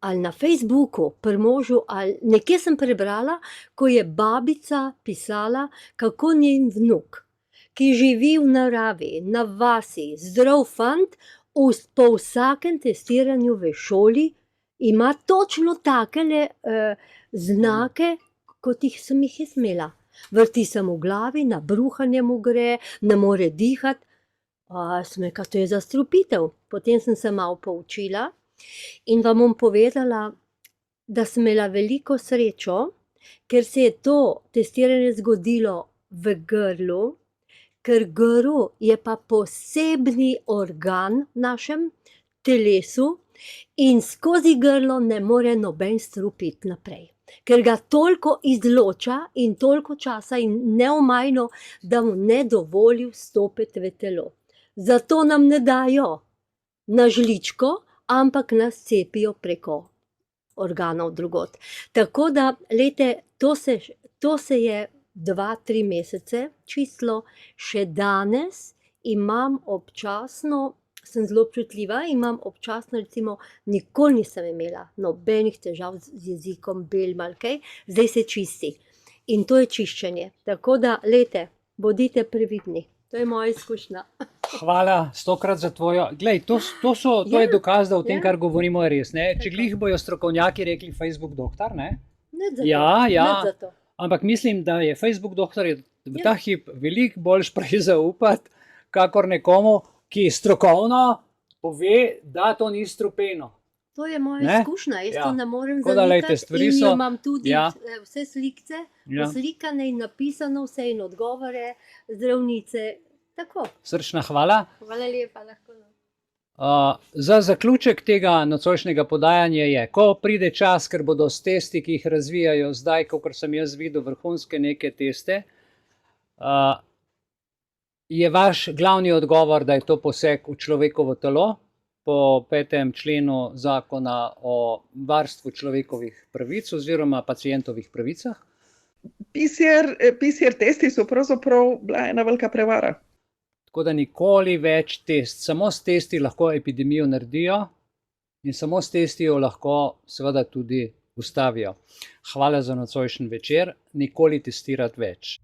ali na Facebooku, pri možu, ali nekje sem prebrala, ko je babica pisala, kako njen vnuk, ki živi v naravi, na vasi, zdrav fant, po vsakem testiranju v šoli ima točno takele znake, kot sem jih jaz imela. Vrti se mu v glavi, nabruhanje mu gre, ne more dihati. Sem rekla, to je zastrupitev. Potem sem se malo poučila in vam bom povedala, da sem imela veliko srečo, ker se je to testiranje zgodilo v grlu, ker grl je pa posebni organ v našem telesu in skozi grlo ne more noben strup iti naprej. Ker ga toliko izloča in toliko časa in neomajno, da mu ne dovoli vstopiti v telo. Zato nam ne dajo na žličko, ampak nas cepijo preko organov drugod. Tako da, glejte, to se je 2-3 mesece čistilo, še danes imam občasno, sem zelo občutljiva, imam občasno, recimo, nikoli nisem imela nobenih težav z jezikom, belim ali kaj, zdaj se čisti. In to je čiščenje. Tako da, glejte, bodite previdni. To je moja izkušnja. Hvala 100-krat za tvojo. Glej, to je dokaz, da o tem, kar govorimo, je res. Ne? Če glih bojo strokovnjaki rekli Facebook doktor, ne? Nič za to. Ja, Nič za to. ampak mislim, da je Facebook doktor v ta hip veliko bolj zaupati, kakor nekomu, ki strokovno pove, da to ni strupeno. To je moja Ne? izkušnja, jaz Ja. to ne morem Tako da, glejte, zanikati stvari in so- imam tudi Ja. vse slikce, Ja. poslikane in napisano vse in odgovore zdravnice. Tako. Srčna hvala. Hvala lepa, lahko. Za zaključek tega nocojšnjega podajanja je, ko pride čas, ker bodo s testi, ki jih razvijajo zdaj, kot sem jaz videl, vrhunske neke teste, Je vaš glavni odgovor, da je to poseg v človekovo telo po 5. členu zakona o varstvu človekovih pravic oziroma pacientovih pravicah? PCR testi so pravzaprav bila ena velika prevara. Tako da nikoli več test, samo s testi lahko epidemijo naredijo in samo s testi jo lahko seveda tudi ustavijo. Hvala za nocojšnji večer, nikoli testirati več.